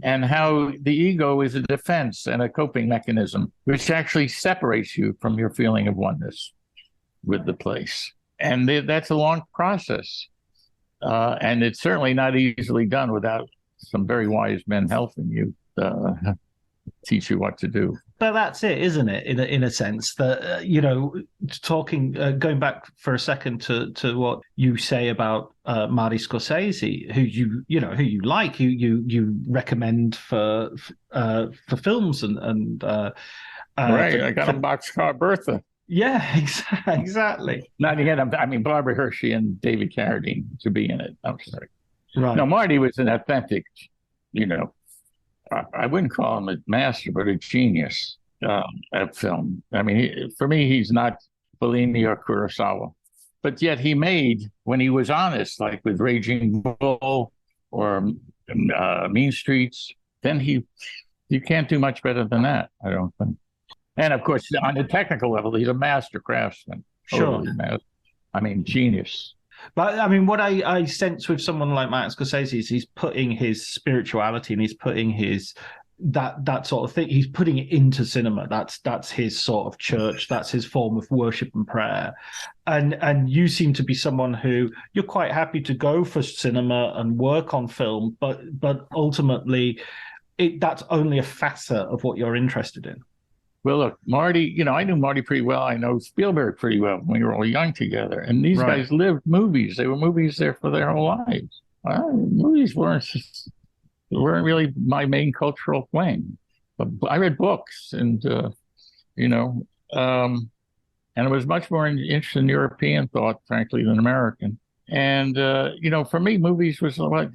and how the ego is a defense and a coping mechanism, which actually separates you from your feeling of oneness with the place. And that's a long process. And it's certainly not easily done without some very wise men helping you teach you what to do. But that's it, isn't it? In a sense that going back for a second to what you say about Marty Scorsese, who you like, who you recommend for films and right. I got a Boxcar Bertha. Yeah, exactly. Not again. I mean, Barbara Hershey and David Carradine to be in it. I'm sorry. Right. No, Marty was an authentic, I wouldn't call him a master, but a genius at film. I mean, for me, he's not Fellini or Kurosawa, but yet he made, when he was honest, like with Raging Bull or Mean Streets, then you can't do much better than that, I don't think. And of course, on a technical level, he's a master craftsman. Sure. Genius. But I mean, what I sense with someone like Martin Scorsese is he's putting his spirituality and he's putting his that sort of thing. He's putting it into cinema. That's his sort of church. That's his form of worship and prayer. And you seem to be someone who you're quite happy to go for cinema and work on film, but ultimately, that's only a facet of what you're interested in. Well, look, Marty, I knew Marty pretty well. I know Spielberg pretty well when we were all young together. And these guys lived movies. They were movies there for their whole lives. Movies weren't really my main cultural thing. But I read books and, and I was much more interested in European thought, frankly, than American. And, for me, movies was like,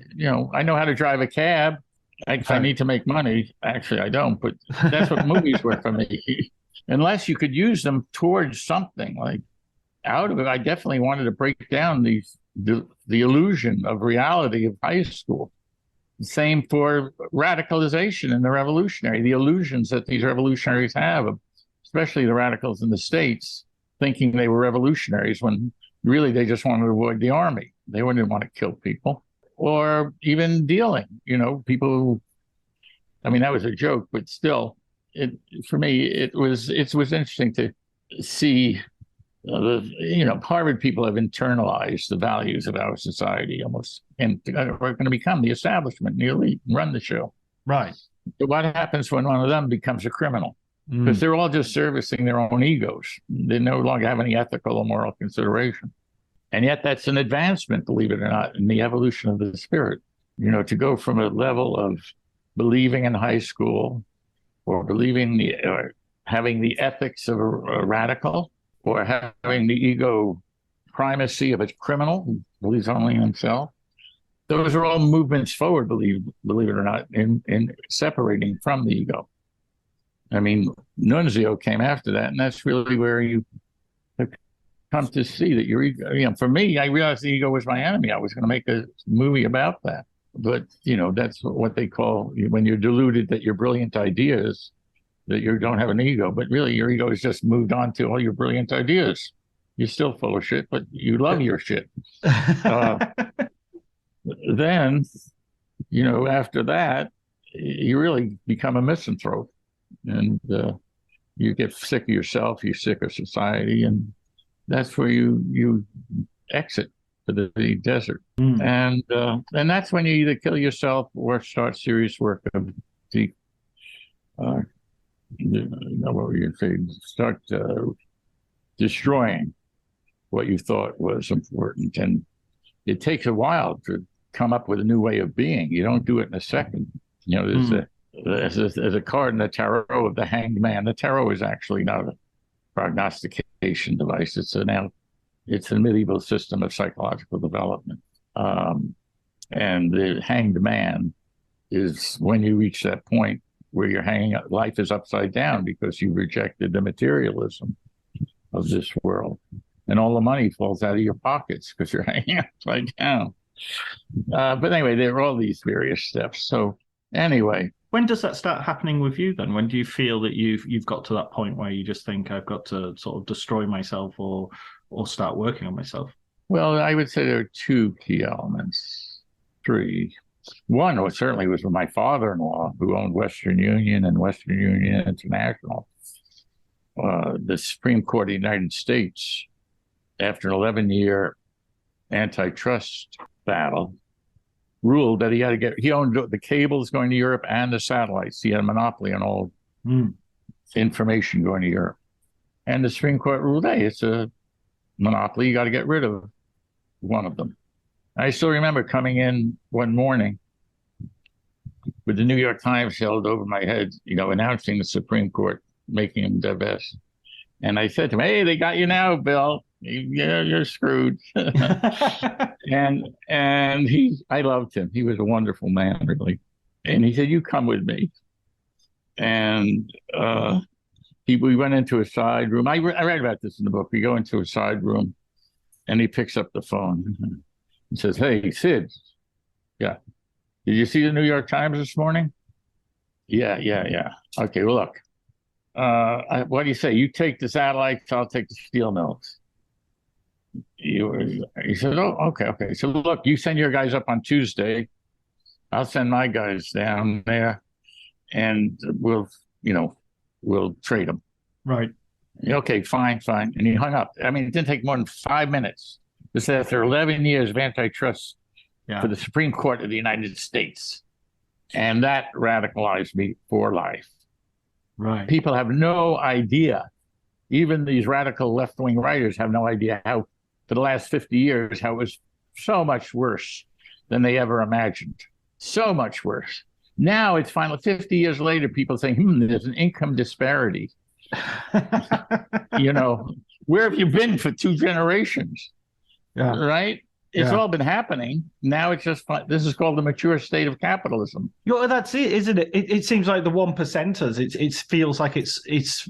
I know how to drive a cab. I need to make money. Actually, I don't, but that's what movies were for me. Unless you could use them towards something like out of it. I definitely wanted to break down the illusion of reality of high school. Same for radicalization and the revolutionary, the illusions that these revolutionaries have, especially the radicals in the States, thinking they were revolutionaries when really they just wanted to avoid the army. They didn't want to kill people. Or even dealing, people who, that was a joke, but still, for me, it was interesting to see, Harvard people have internalized the values of our society almost, and are going to become the establishment, the elite, and run the show. Right. But what happens when one of them becomes a criminal? Because they're all just servicing their own egos. They no longer have any ethical or moral consideration. And yet that's an advancement, believe it or not, in the evolution of the spirit. To go from a level of believing in high school or or having the ethics of a radical or having the ego primacy of a criminal who believes only in himself, those are all movements forward, believe it or not, in separating from the ego. I mean, Nunzio came after that, and that's really where you come to see that your ego, for me, I realized the ego was my enemy. I was going to make a movie about that. But, that's what they call, when you're deluded that your brilliant ideas, that you don't have an ego, but really your ego has just moved on to all your brilliant ideas. You're still full of shit, but you love your shit. Then, after that, you really become a misanthrope, and you get sick of yourself, you're sick of society, and that's where you exit to the desert. And that's when you either kill yourself or start serious work of what were you saying? Start destroying what you thought was important. And it takes a while to come up with a new way of being. You don't do it in a second. There's a card in the tarot of the Hanged Man. The tarot is actually not a prognostication device. It's a medieval system of psychological development. And the Hanged Man is when you reach that point where you're hanging up, life is upside down because you rejected the materialism of this world. And all the money falls out of your pockets because you're hanging upside down. But anyway, there are all these various steps. So anyway. When does that start happening with you then? When do you feel that you've got to that point where you just think I've got to sort of destroy myself or start working on myself? Well, I would say there are two key elements, three. One was certainly with my father-in-law, who owned Western Union and Western Union International. The Supreme Court of the United States, after an 11-year antitrust battle, ruled that he owned the cables going to Europe and the satellites. He had a monopoly on all information going to Europe. And the Supreme Court ruled, hey, it's a monopoly. You got to get rid of one of them. I still remember coming in one morning with the New York Times held over my head, announcing the Supreme Court, making him divest. And I said to him, hey, they got you now, Bill. You're screwed. and I loved him. He was a wonderful man, really. And he said, you come with me. And we went into a side room. I read about this in the book. We go into a side room, and he picks up the phone. He says, hey, Sid. Yeah. Did you see the New York Times this morning? Yeah. Okay, well, look. What do you say? You take the satellites, I'll take the steel mills. He said, oh, okay. So look, you send your guys up on Tuesday. I'll send my guys down there, and we'll trade them. Right. Okay, fine. And he hung up. I mean, it didn't take more than 5 minutes. This is after 11 years of antitrust for the Supreme Court of the United States. And that radicalized me for life. Right. People have no idea. Even these radical left-wing writers have no idea how, for the last 50 years, how it was so much worse than they ever imagined. So much worse. Now it's finally 50 years later, people saying, there's an income disparity. Where have you been for 2 generations? Yeah. Right? It's all been happening. Now it's just this is called the mature state of capitalism. That's it, isn't it? It seems like the 1%ers. It feels like it's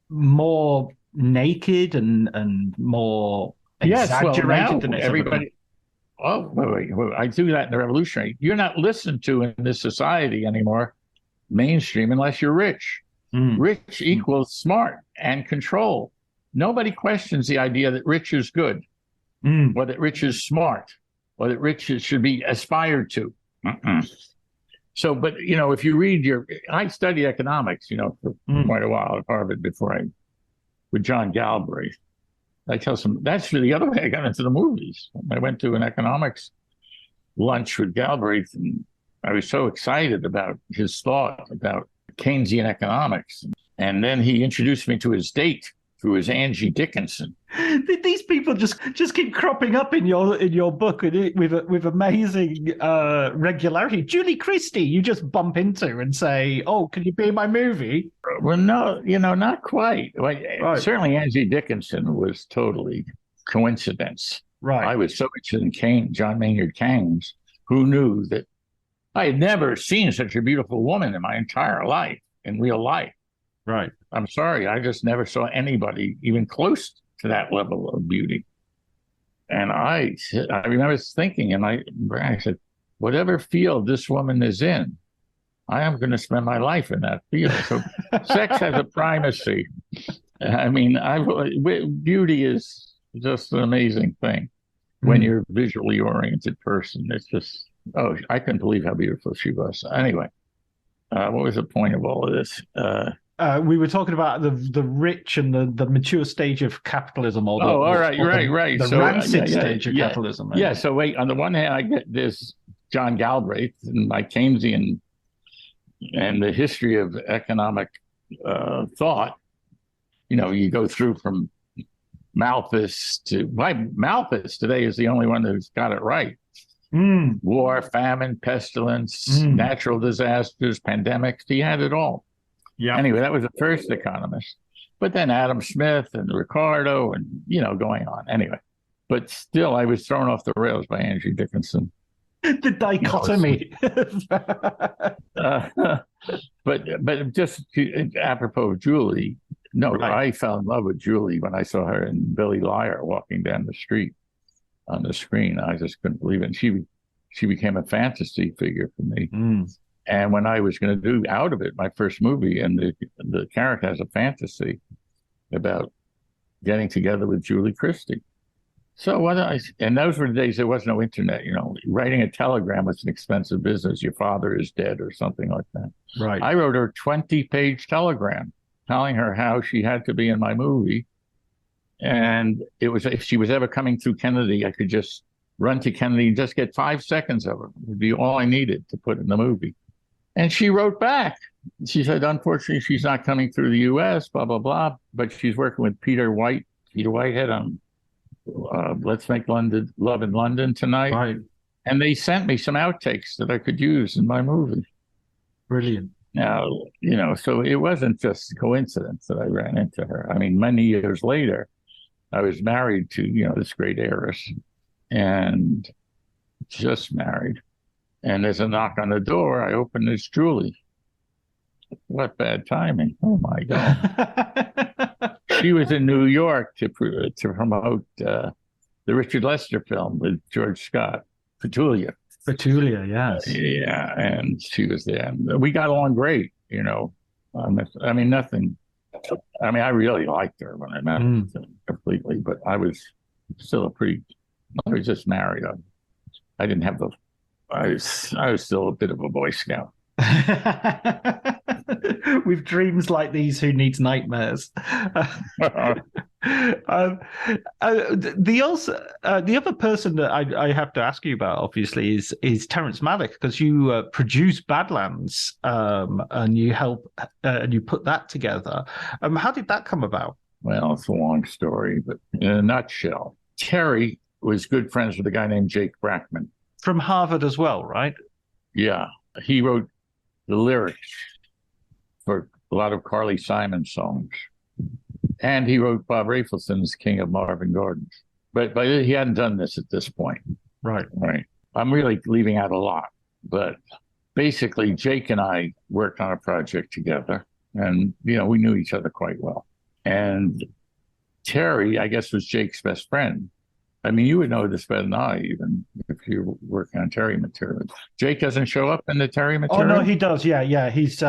more naked and more exaggerated than everybody. Oh, wait. I do that in the revolutionary. You're not listened to in this society anymore, mainstream, unless you're rich. Rich equals smart and control. Nobody questions the idea that rich is good, or that rich is smart, or that rich should be aspired to. So, but, if you read I studied economics, for quite a while at Harvard with John Galbraith. I tell some, that's really the other way I got into the movies. I went to an economics lunch with Galbraith, and I was so excited about his thought about Keynesian economics. And then he introduced me to his date, who is Angie Dickinson. These people just keep cropping up in your book with amazing regularity. Julie Christie, you just bump into and say, "Oh, can you be in my movie?" Well, no, not quite. Right. Certainly, Angie Dickinson was totally coincidence. Right. I was so interested in John Maynard Keynes, who knew that I had never seen such a beautiful woman in my entire life, in real life. Right. I'm sorry, I just never saw anybody even close to that level of beauty. And I remember thinking, and I said, whatever field this woman is in, I am going to spend my life in that field. So sex has a primacy. I mean, beauty is just an amazing thing when you're a visually oriented person. It's just, I couldn't believe how beautiful she was. Anyway, what was the point of all of this? We were talking about the rich and the mature stage of capitalism. All right. The rancid stage of capitalism. Yeah. So wait, on the one hand, I get this John Galbraith and my Keynesian and the history of economic thought. You know, you go through from Malthus to Malthus today is the only one who's got it right. War, famine, pestilence, natural disasters, pandemics. He had it all. Yeah. Anyway, that was the first economist. But then Adam Smith and Ricardo and, going on. Anyway, but still, I was thrown off the rails by Angie Dickinson. The dichotomy. But just apropos of Julie, I fell in love with Julie when I saw her in Billy Liar walking down the street on the screen. I just couldn't believe it. And she became a fantasy figure for me. And when I was going to do Out of It, my first movie, and the character has a fantasy about getting together with Julie Christie. So and those were the days there was no internet. Writing a telegram was an expensive business. Your father is dead or something like that. Right. I wrote her a 20-page telegram telling her how she had to be in my movie. And it was, if she was ever coming through Kennedy, I could just run to Kennedy and just get 5 seconds of her. It would be all I needed to put in the movie. And she wrote back. She said, unfortunately, she's not coming through the U.S., blah, blah, blah. But she's working with Peter Whitehead on Let's Make Love in London Tonight. Right. And they sent me some outtakes that I could use in my movie. Brilliant. Now, so it wasn't just coincidence that I ran into her. I mean, many years later, I was married to, this great heiress and just married. And there's a knock on the door. I open, it's Julie. What bad timing. Oh, my God. She was in New York to promote the Richard Lester film with George Scott, Petulia. Petulia, yes. Yeah, and she was there. And we got along great, I mean, nothing. I mean, I really liked her when I met her completely, but I was still I was just married. I didn't have I was still a bit of a Boy Scout. With dreams like these, who needs nightmares? The other person that I have to ask you about, obviously, is Terrence Malick, because you produced Badlands, and you and you put that together. How did that come about? Well, it's a long story, but in a nutshell, Terry was good friends with a guy named Jake Brackman. From Harvard as well, right? Yeah. He wrote the lyrics for a lot of Carly Simon songs. And he wrote Bob Rafelson's King of Marvin Gardens. But he hadn't done this at this point. Right. I'm really leaving out a lot. But basically, Jake and I worked on a project together. And, we knew each other quite well. And Terry, I guess, was Jake's best friend. I mean, you would know this better than I, even if you're working on Terry material. Jake doesn't show up in the Terry material? Oh, no, he does. Yeah. He's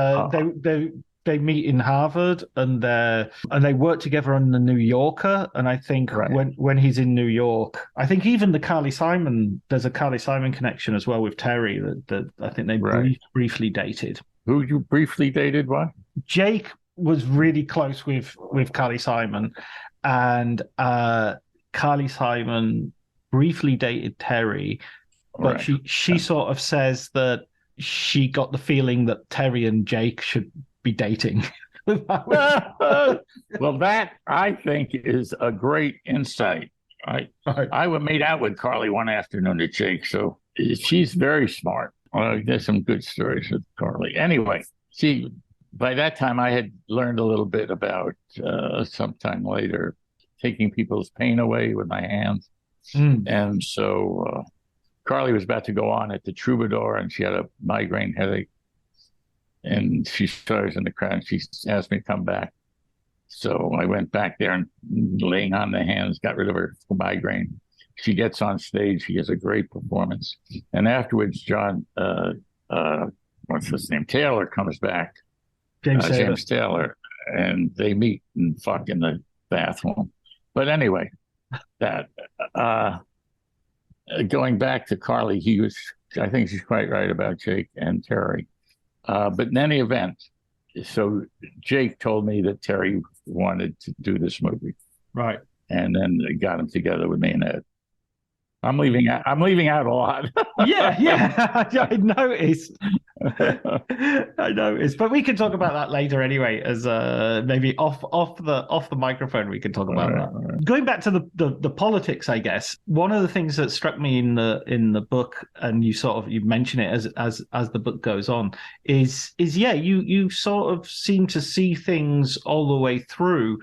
they meet in Harvard, and they work together on The New Yorker. And I think when he's in New York, I think even there's a Carly Simon connection as well with Terry that I think they briefly dated. Who you briefly dated? What? Jake was really close with Carly Simon, and Carly Simon briefly dated Terry, but she sort of says that she got the feeling that Terry and Jake should be dating. Well, that I think is a great insight. I made out with Carly one afternoon at Jake, so she's very smart. There's some good stories with Carly. Anyway, by that time I had learned a little bit about sometime later taking people's pain away with my hands. And so Carly was about to go on at the Troubadour, and she had a migraine headache. And she saw us in the crowd, and she asked me to come back. So I went back there and laying on the hands, got rid of her migraine. She gets on stage. She has a great performance. And afterwards, John, what's his name? Taylor comes back. James Taylor. And they meet and fuck in the bathroom. But anyway, that going back to Carly, I think she's quite right about Jake and Terry. But in any event, so Jake told me that Terry wanted to do this movie. Right. And then they got him together with me and Ed. I'm leaving out a lot. yeah. I noticed. I noticed. But we can talk about that later anyway, as maybe off the microphone we can talk about that. Right. Going back to the politics, I guess, one of the things that struck me in the book, and you mention it as the book goes on, is you sort of seem to see things all the way through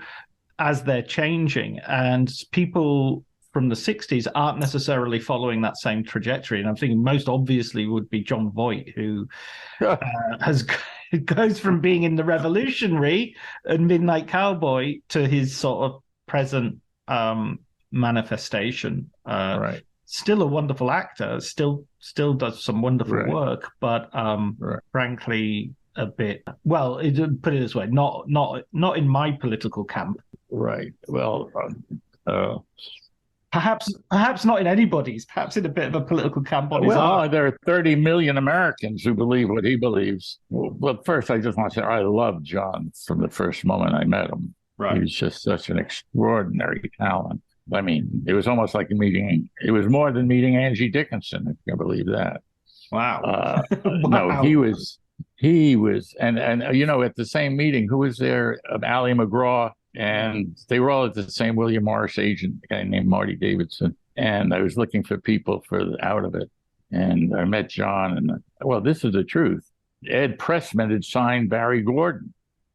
as they're changing, and people from the 60s aren't necessarily following that same trajectory. And I'm thinking most obviously would be John Voight, who goes from being in the Revolutionary and Midnight Cowboy to his sort of present manifestation. Right. Still a wonderful actor, still does some wonderful work, but frankly, a bit, well, put it this way, not in my political camp. Right. Well, Perhaps not in anybody's. Perhaps in a bit of a political camp on his own. There are 30 million Americans who believe what he believes. Well, first, I just want to say I loved John from the first moment I met him. Right. He was just such an extraordinary talent. I mean, it was almost like it was more than meeting Angie Dickinson, if you can believe that. Wow. No, he was, and at the same meeting, who was there? Ally McGraw. And they were all at the same William Morris agent, a guy named Marty Davidson. And I was looking for people out of it. And I met John. And, this is the truth. Ed Pressman had signed Barry Gordon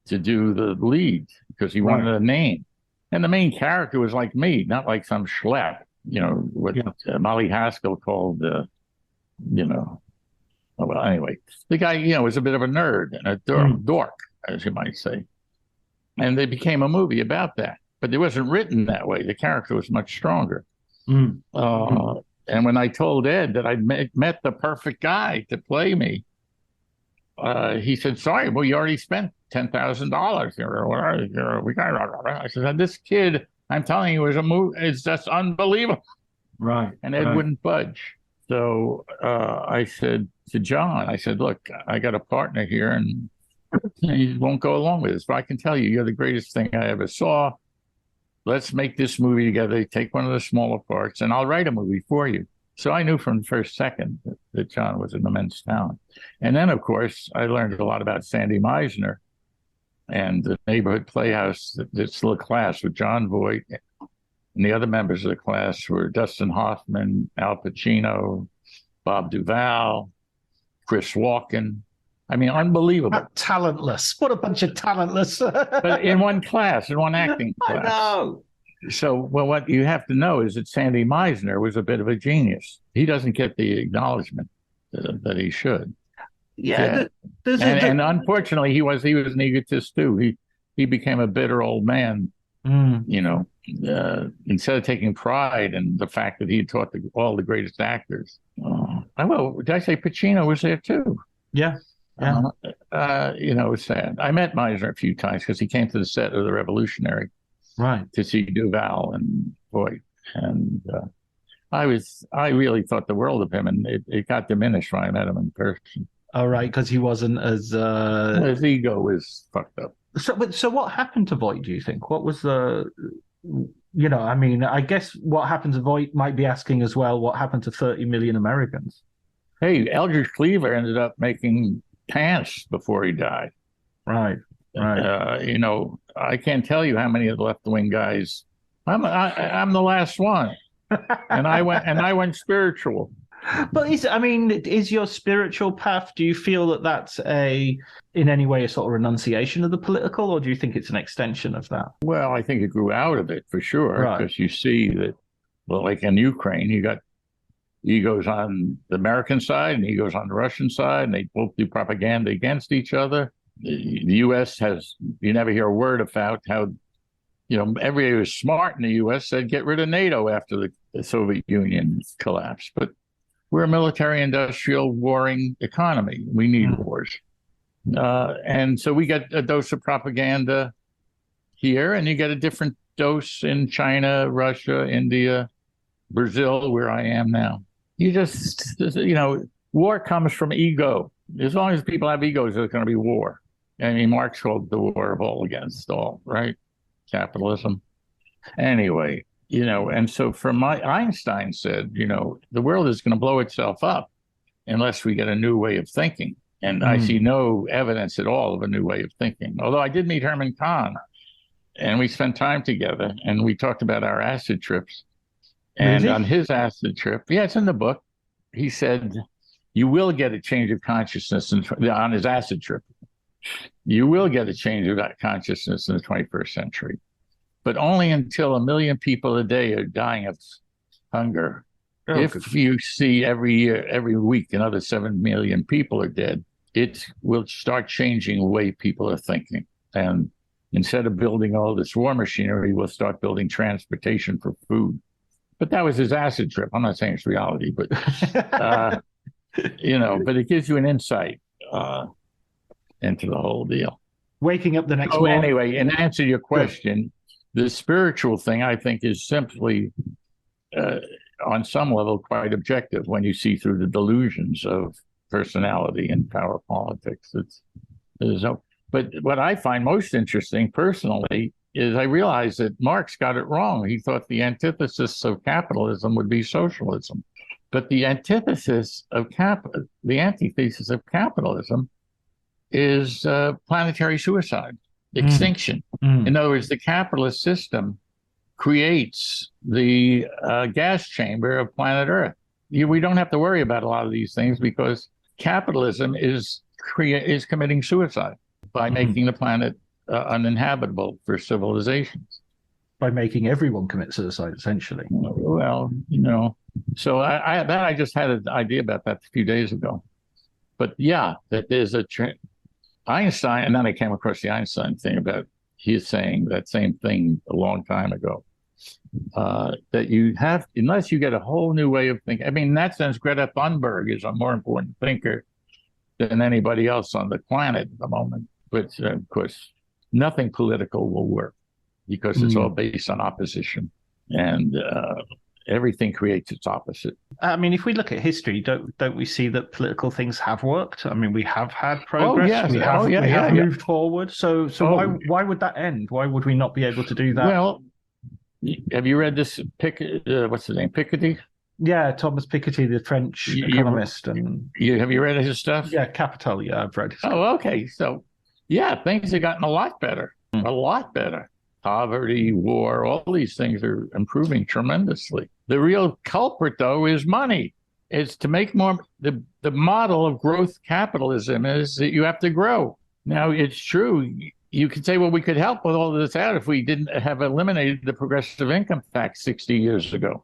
to do the lead because he wanted a name. And the main character was like me, not like some schlep, what Molly Haskell called, anyway. The guy, was a bit of a nerd and a dork, as you might say. And they became a movie about that. But it wasn't written that way. The character was much stronger. And when I told Ed that I'd met the perfect guy to play me, he said, sorry, well, you already spent $10,000. I said, this kid, I'm telling you, is a movie. It's just unbelievable. Right. And Ed wouldn't budge. So I said to John, look, I got a partner here, and he won't go along with this, but I can tell you, you're the greatest thing I ever saw. Let's make this movie together. Take one of the smaller parts, and I'll write a movie for you. So I knew from the first second that John was an immense talent. And then, of course, I learned a lot about Sandy Meisner and the neighborhood playhouse, this little class with John Voight. And the other members of the class were Dustin Hoffman, Al Pacino, Bob Duvall, Chris Walken. I mean, unbelievable. Talentless. What a bunch of talentless. But in one class, in one acting class. I know. So, what you have to know is that Sandy Meisner was a bit of a genius. He doesn't get the acknowledgement that he should. Yeah. And unfortunately, he was an egotist too. He became a bitter old man. Instead of taking pride in the fact that he had taught all the greatest actors. Did I say Pacino was there too? Yeah. It was sad. I met Meisner a few times because he came to the set of The Revolutionary, right, to see Duvall and Voight, and I really thought the world of him, and it got diminished when I met him in person. Oh, right, because he wasn't as his ego was fucked up. So what happened to Voight? Do you think? What was the? I guess what happened to Voight might be asking as well. What happened to 30 million Americans? Hey, Eldridge Cleaver ended up making pants before he died. Right. I can't tell you how many of the left-wing guys. I'm the last one, and I went spiritual. But is your spiritual path? Do you feel that that's in any way a sort of renunciation of the political, or do you think it's an extension of that? Well, I think it grew out of it for sure, because you see that, like in Ukraine, you got egos on the American side and egos on the Russian side, and they both do propaganda against each other. The U.S. you never hear a word about how, everybody who was smart in the U.S. said get rid of NATO after the Soviet Union collapsed. But we're a military-industrial warring economy. We need wars. And so we get a dose of propaganda here, and you get a different dose in China, Russia, India, Brazil, where I am now. War comes from ego. As long as people have egos, there's going to be war. I mean, Marx called the war of all against all, right? Capitalism. Anyway, and so Einstein said, the world is going to blow itself up unless we get a new way of thinking. And I see no evidence at all of a new way of thinking. Although I did meet Herman Kahn, and we spent time together, and we talked about our acid trips. And Really? on his acid trip, it's in the book, he said, you will get a change of consciousness on his acid trip. You will get a change of that consciousness in the 21st century, but only until 1 million people a day are dying of hunger. If you see every week, another 7 million people are dead, it will start changing the way people are thinking. And instead of building all this war machinery, we'll start building transportation for food. But that was his acid trip. I'm not saying it's reality, but, but it gives you an insight into the whole deal. Waking up the next morning. Anyway, in answer to your question, the spiritual thing, I think, is simply, on some level, quite objective when you see through the delusions of personality and power politics. But what I find most interesting personally is I realized that Marx got it wrong. He thought the antithesis of capitalism would be socialism. But the antithesis of the antithesis of capitalism is planetary suicide, extinction. In other words, the capitalist system creates the gas chamber of planet Earth. We don't have to worry about a lot of these things because capitalism is committing suicide by making the planet uninhabitable for civilizations. By making everyone commit suicide, essentially. Well, so I just had an idea about that a few days ago. But that there's Einstein, and then I came across the Einstein thing about he's saying that same thing a long time ago. That you have, unless you get a whole new way of thinking. I mean, in that sense, Greta Thunberg is a more important thinker than anybody else on the planet at the moment. But of course, nothing political will work because it's all based on opposition, and everything creates its opposite. I mean, if we look at history, don't we see that political things have worked? I mean, we have had progress. We have moved forward. So why would that end? Why would we not be able to do that? Well, have you read this what's his name? Piketty? Yeah, Thomas Piketty, the French economist. Have you read his stuff? Yeah, Capital. Yeah, I've read his stuff. Oh, okay. So, things have gotten a lot better. A lot better. Poverty, war, all these things are improving tremendously. The real culprit, though, is money. It's to make more. The model of growth capitalism is that you have to grow. Now, it's true. You could say, well, we could help with all of this out if we didn't have eliminated the progressive income tax 60 years ago.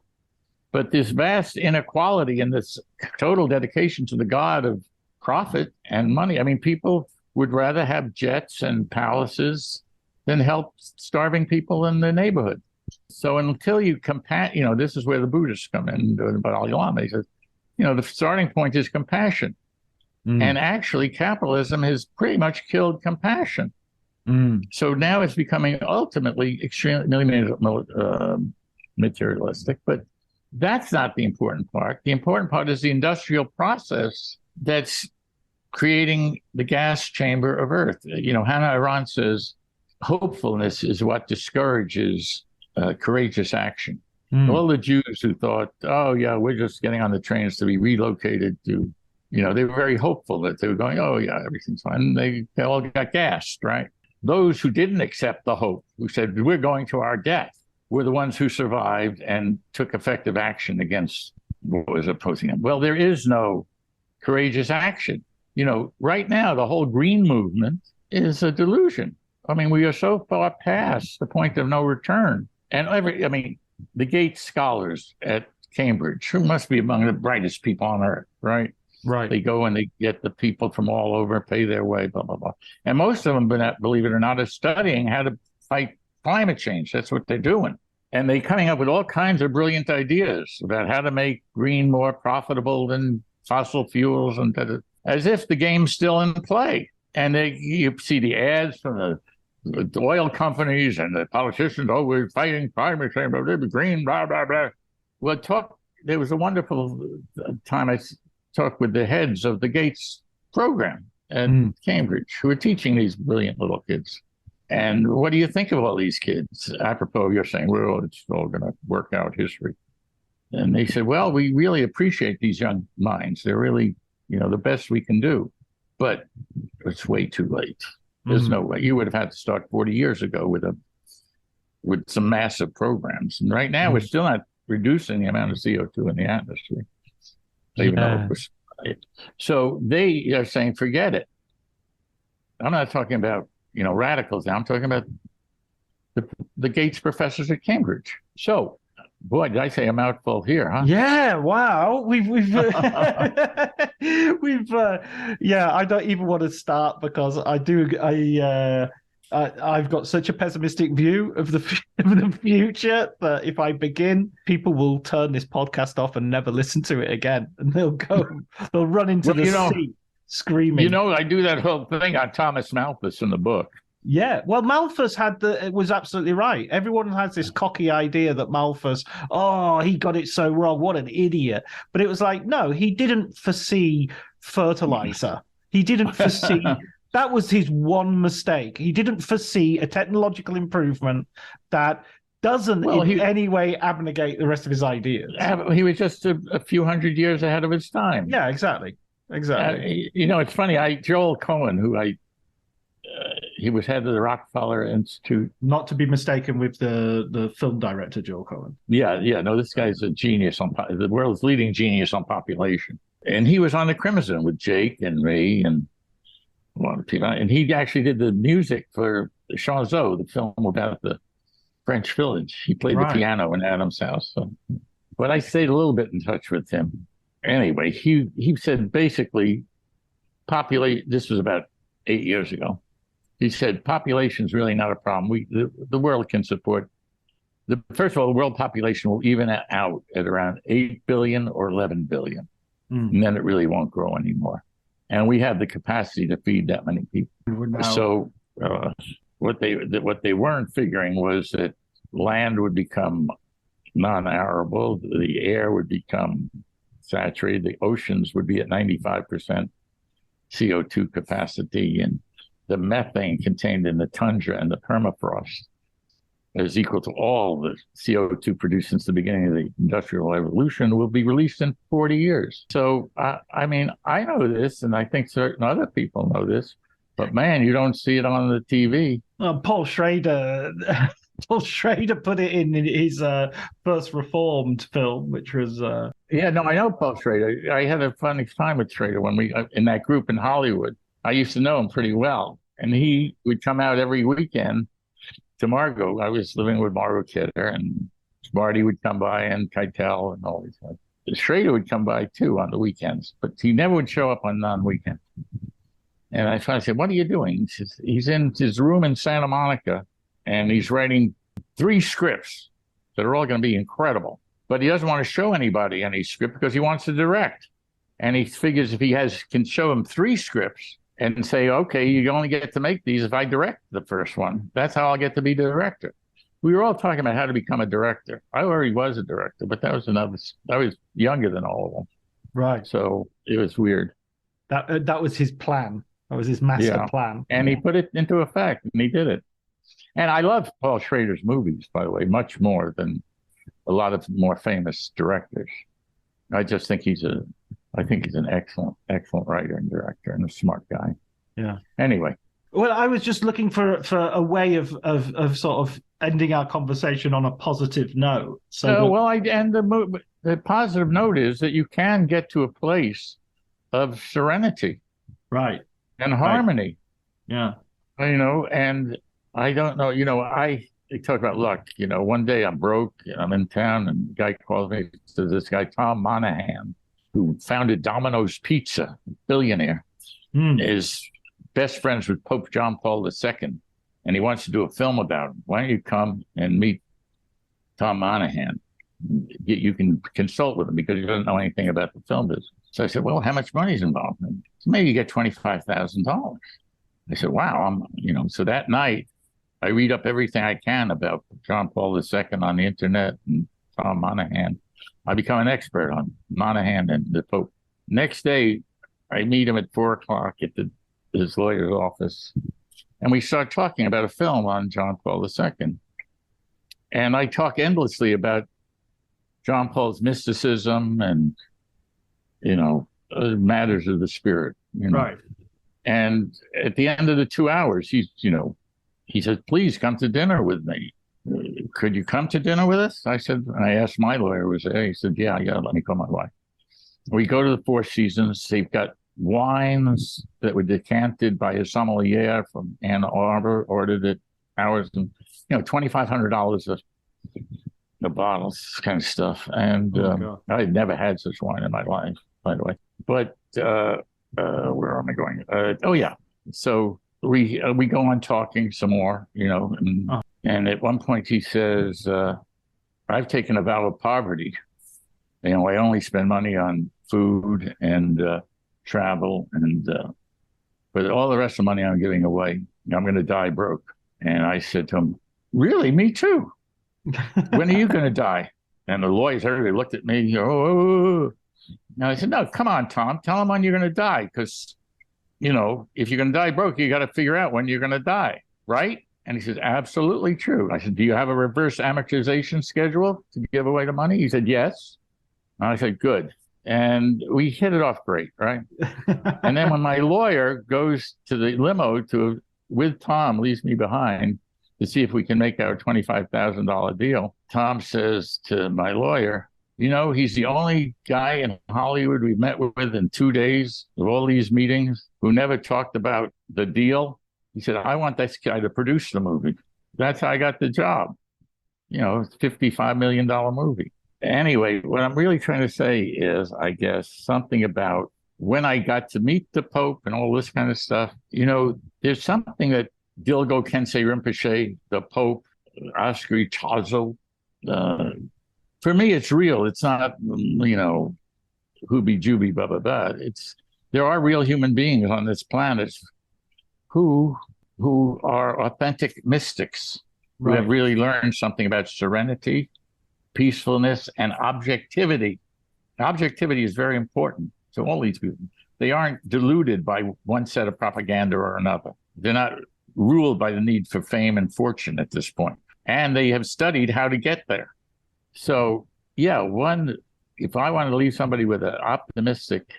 But this vast inequality and this total dedication to the god of profit and money. I mean, people would rather have jets and palaces than help starving people in the neighborhood. So until you this is where the Buddhists come in, Dalai Lama. He says, the starting point is compassion. And actually, capitalism has pretty much killed compassion. So now it's becoming ultimately extremely materialistic, but that's not the important part. The important part is the industrial process that's creating the gas chamber of Earth. Hannah Arendt says, hopefulness is what discourages courageous action. All the Jews who thought, we're just getting on the trains to be relocated to, they were very hopeful that they were going, everything's fine. And they all got gassed, right? Those who didn't accept the hope, who said, we're going to our death, were the ones who survived and took effective action against what was opposing them. Well, there is no courageous action. Right now, the whole green movement is a delusion. I mean, we are so far past the point of no return. And the Gates scholars at Cambridge, who must be among the brightest people on earth, right? Right. They go and they get the people from all over, pay their way, blah, blah, blah. And most of them, believe it or not, are studying how to fight climate change. That's what they're doing. And they're coming up with all kinds of brilliant ideas about how to make green more profitable than fossil fuels, and as if the game's still in play. And you see the ads from the oil companies and the politicians, oh, we're fighting climate change, blah, blah, blah, green, blah, blah, blah. Well, there was a wonderful time I talked with the heads of the Gates program at Cambridge, who are teaching these brilliant little kids. And what do you think of all these kids? Apropos, you're saying, well, it's all going to work out history. And they said, well, we really appreciate these young minds. They're really, the best we can do. But it's way too late. There's no way. You would have had to start 40 years ago with some massive programs. And right now, we're still not reducing the amount of CO2 in the atmosphere. Even though it was, so they are saying, forget it. I'm not talking about, radicals now. I'm talking about the Gates professors at Cambridge. So, boy, did I say a mouthful here, huh? Yeah, wow. We've I don't even want to start because I've got such a pessimistic view of the future that if I begin, people will turn this podcast off and never listen to it again, and they'll run into the sea screaming. I do that whole thing on Thomas Malthus in the book. Yeah, well, Malthus was absolutely right. Everyone has this cocky idea that Malthus, he got it so wrong. What an idiot! But it was like, no, he didn't foresee fertilizer. He didn't foresee. That was his one mistake. He didn't foresee a technological improvement that doesn't in any way abnegate the rest of his ideas. He was just a few hundred years ahead of his time. Yeah, exactly. It's funny. Joel Cohen, he was head of the Rockefeller Institute. Not to be mistaken with the film director, Joel Cohen. Yeah. No, this guy's a genius the world's leading genius on population. And he was on the Crimson with Jake and me and a lot of people. And he actually did the music for Chanson, the film about the French village. He played the piano in Adam's house. So. But I stayed a little bit in touch with him. Anyway, he said basically, this was about 8 years ago. He said, population is really not a problem. The world can support. First of all, the world population will even out at around 8 billion or 11 billion. And then it really won't grow anymore. And we have the capacity to feed that many people. So what they weren't figuring was that land would become non-arable, the air would become saturated, the oceans would be at 95% CO2 capacity, and the methane contained in the tundra and the permafrost is equal to all the CO2 produced since the beginning of the Industrial Revolution will be released in 40 years. So, I know this, and I think certain other people know this, but man, you don't see it on the TV. Paul Schrader put it in his first Reformed film, which was... Yeah, no, I know Paul Schrader. I had a funny time with Schrader when we, in that group in Hollywood. I used to know him pretty well, and he would come out every weekend to Margot. I was living with Margot Kidder, and Marty would come by, and Keitel, and all these guys. Schrader would come by too on the weekends, but he never would show up on non-weekends. And I finally said, "What are you doing?" He says, he's in his room in Santa Monica, and he's writing 3 scripts that are all going to be incredible. But he doesn't want to show anybody any script because he wants to direct. And he figures if he can show him 3 scripts and say, okay, you only get to make these if I direct the first one. That's how I'll get to be the director. We were all talking about how to become a director. I already was a director, but I was younger than all of them. Right. So it was weird. That was his plan. That was his master plan. And he put it into effect, and he did it. And I love Paul Schrader's movies, by the way, much more than a lot of more famous directors. I just think he's an excellent writer and director and a smart guy. Yeah. Anyway. Well, I was just looking for a way of sort of ending our conversation on a positive note. The positive note is that you can get to a place of serenity. Right. And harmony. Right. Yeah. And I don't know, they talk about luck. One day I'm broke, I'm in town, and the guy calls me, says this guy, Tom Monahan, who founded Domino's Pizza, billionaire, is best friends with Pope John Paul II, and he wants to do a film about him. Why don't you come and meet Tom Monahan? You can consult with him because he doesn't know anything about the film business. So I said, well, how much money is involved? So maybe you get $25,000. I said, wow, so that night I read up everything I can about John Paul II on the internet and Tom Monahan. I become an expert on Monahan and the Pope. Next day, I meet him at 4:00 at his lawyer's office, and we start talking about a film on John Paul II. And I talk endlessly about John Paul's mysticism and, matters of the spirit. Right. And at the end of the 2 hours, he said, please come to dinner with me. Could you come to dinner with us? I said, and I asked my lawyer, was there? He said, yeah, let me call my wife. We go to the Four Seasons. They've got wines that were decanted by a sommelier from Ann Arbor, ordered at ours, and $2,500 a bottle, this kind of stuff. And I had never had such wine in my life, by the way. But where am I going? Oh yeah. So we go on talking some more, and at one point he says, I've taken a vow of poverty. I only spend money on food and travel, and but all the rest of the money I'm giving away, I'm going to die broke. And I said to him, really? Me too. When are you going to die? And the lawyers, everybody looked at me. Oh. And I said, no, come on, Tom. Tell him when you're going to die. Because, if you're going to die broke, you got to figure out when you're going to die, right? And he says, absolutely true. I said, do you have a reverse amortization schedule to give away the money? He said, yes. And I said, good. And we hit it off great, right? And then when my lawyer goes to the limo with Tom, leaves me behind to see if we can make our $25,000 deal, Tom says to my lawyer, he's the only guy in Hollywood we've met with in 2 days of all these meetings who never talked about the deal. He said, I want this guy to produce the movie. That's how I got the job. $55 million movie. Anyway, what I'm really trying to say is, I guess, something about when I got to meet the Pope and all this kind of stuff, there's something that Dilgo Khyentse Rinpoche, the Pope, Oscar Tazo, for me, it's real. It's not, hoobie jooby, blah, blah, blah. There are real human beings on this planet who are authentic mystics, right, who have really learned something about serenity, peacefulness, and objectivity. Objectivity is very important to all these people. They aren't deluded by one set of propaganda or another. They're not ruled by the need for fame and fortune at this point. And they have studied how to get there. So, yeah, if I want to leave somebody with an optimistic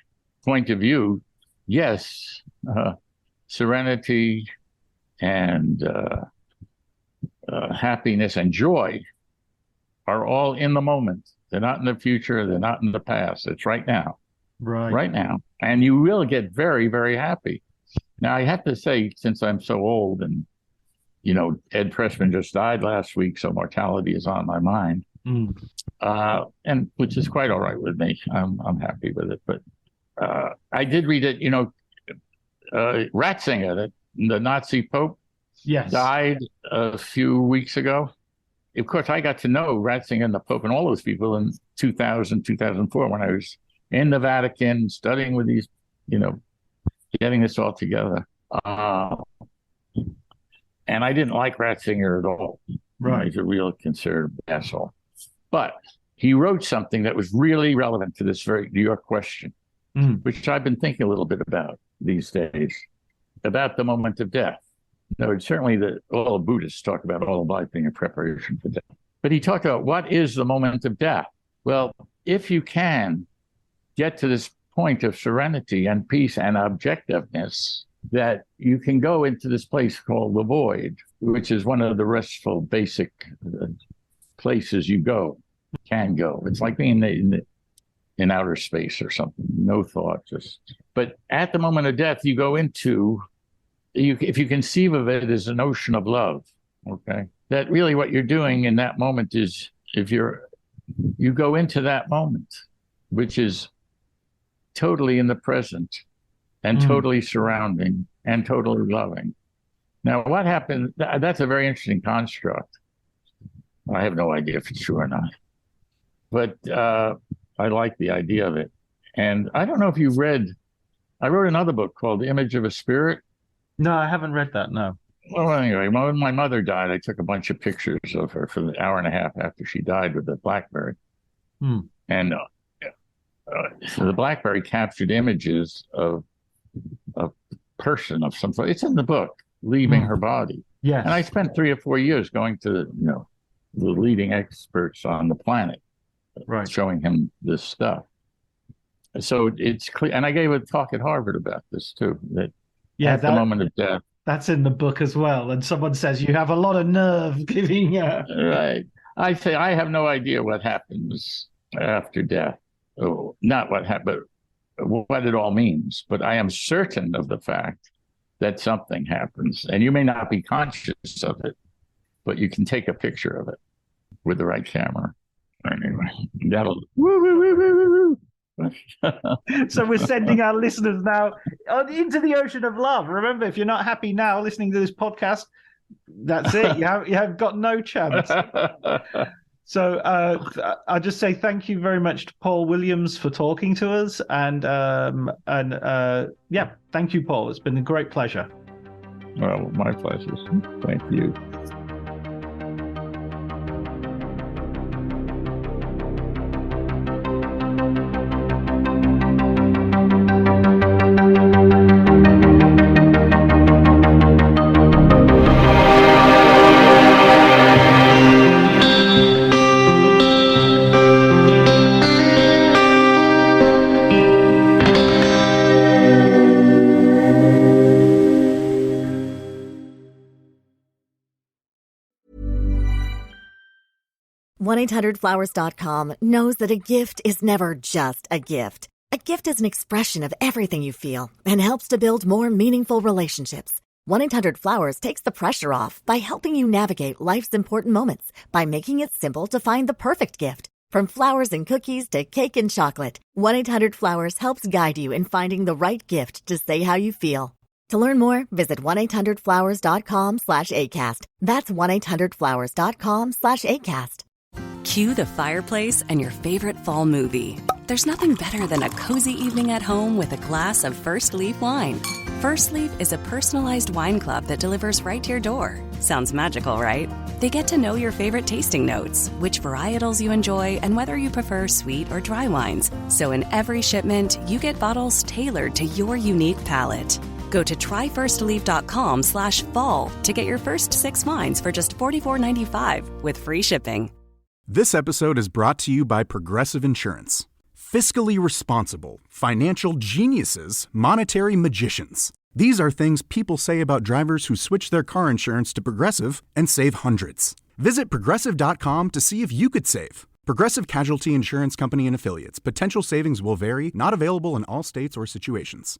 point of view, yes, serenity and happiness and joy are all in the moment. They're not in the future. They're not in the past. It's right now. Right now. And you will get very, very happy. Now, I have to say, since I'm so old and, Ed Pressman just died last week, so mortality is on my mind. And which is quite all right with me. I'm happy with it. But I did read it, Ratzinger, the Nazi Pope, died a few weeks ago. Of course, I got to know Ratzinger and the Pope and all those people in 2000, 2004 when I was in the Vatican studying with these, getting this all together. And I didn't like Ratzinger at all. Right. He's a real conservative asshole. But he wrote something that was really relevant to your question, which I've been thinking a little bit about these days, about the moment of death. No, certainly all Buddhists talk about all of life being a preparation for death. But he talked about what is the moment of death. Well, if you can get to this point of serenity and peace and objectiveness, that you can go into this place called the void, which is one of the restful, basic places you can go. It's like being in outer space or something, no thought, but at the moment of death, you go into, if you conceive of it as an ocean of love, Okay. That really what you're doing in that moment is you go into that moment, which is totally in the present and totally surrounding and totally loving. Now, what happened? That's a very interesting construct. I have no idea if it's true or not, but I like the idea of it. And I don't know if you've read, I wrote another book called The Image of a Spirit. No, I haven't read that, no. Well, anyway, when my mother died, I took a bunch of pictures of her for the hour and a half after she died with the BlackBerry. And so the BlackBerry captured images of a person of some sort. It's in the book, leaving her body. Yeah. And I spent 3 or 4 years going to, the leading experts on the planet, right, showing him this stuff. So it's clear. And I gave a talk at Harvard about this too, that at the moment of death. That's in the book as well. And someone says you have a lot of nerve giving. Right. I say I have no idea what happens after death. Oh, not what happened, but what it all means. But I am certain of the fact that something happens. And you may not be conscious of it, but you can take a picture of it with the right camera. Anyway, that'll woo, woo, woo, woo, woo. So we're sending our listeners now into the ocean of love. Remember, if you're not happy now listening to this podcast, that's it. You have got no chance. So I'll just say thank you very much to Paul Williams for talking to us, and thank you, Paul. It's been a great pleasure. Well, my pleasure. Thank you. $1-800-Flowers.com knows that a gift is never just a gift. A gift is an expression of everything you feel and helps to build more meaningful relationships. 1-800-Flowers takes the pressure off by helping you navigate life's important moments by making it simple to find the perfect gift. From flowers and cookies to cake and chocolate, 1-800-Flowers helps guide you in finding the right gift to say how you feel. To learn more, visit 1-800-Flowers.com/ACAST. That's 1-800-Flowers.com/ACAST. Cue the fireplace and your favorite fall movie. There's nothing better than a cozy evening at home with a glass of First Leaf wine. First Leaf is a personalized wine club that delivers right to your door. Sounds magical, right? They get to know your favorite tasting notes, which varietals you enjoy, and whether you prefer sweet or dry wines. So in every shipment, you get bottles tailored to your unique palate. Go to tryfirstleaf.com/fall to get your first 6 wines for just $44.95 with free shipping. This episode is brought to you by Progressive Insurance. Fiscally responsible, financial geniuses, monetary magicians. These are things people say about drivers who switch their car insurance to Progressive and save hundreds. Visit Progressive.com to see if you could save. Progressive Casualty Insurance Company and Affiliates. Potential savings will vary, not available in all states or situations.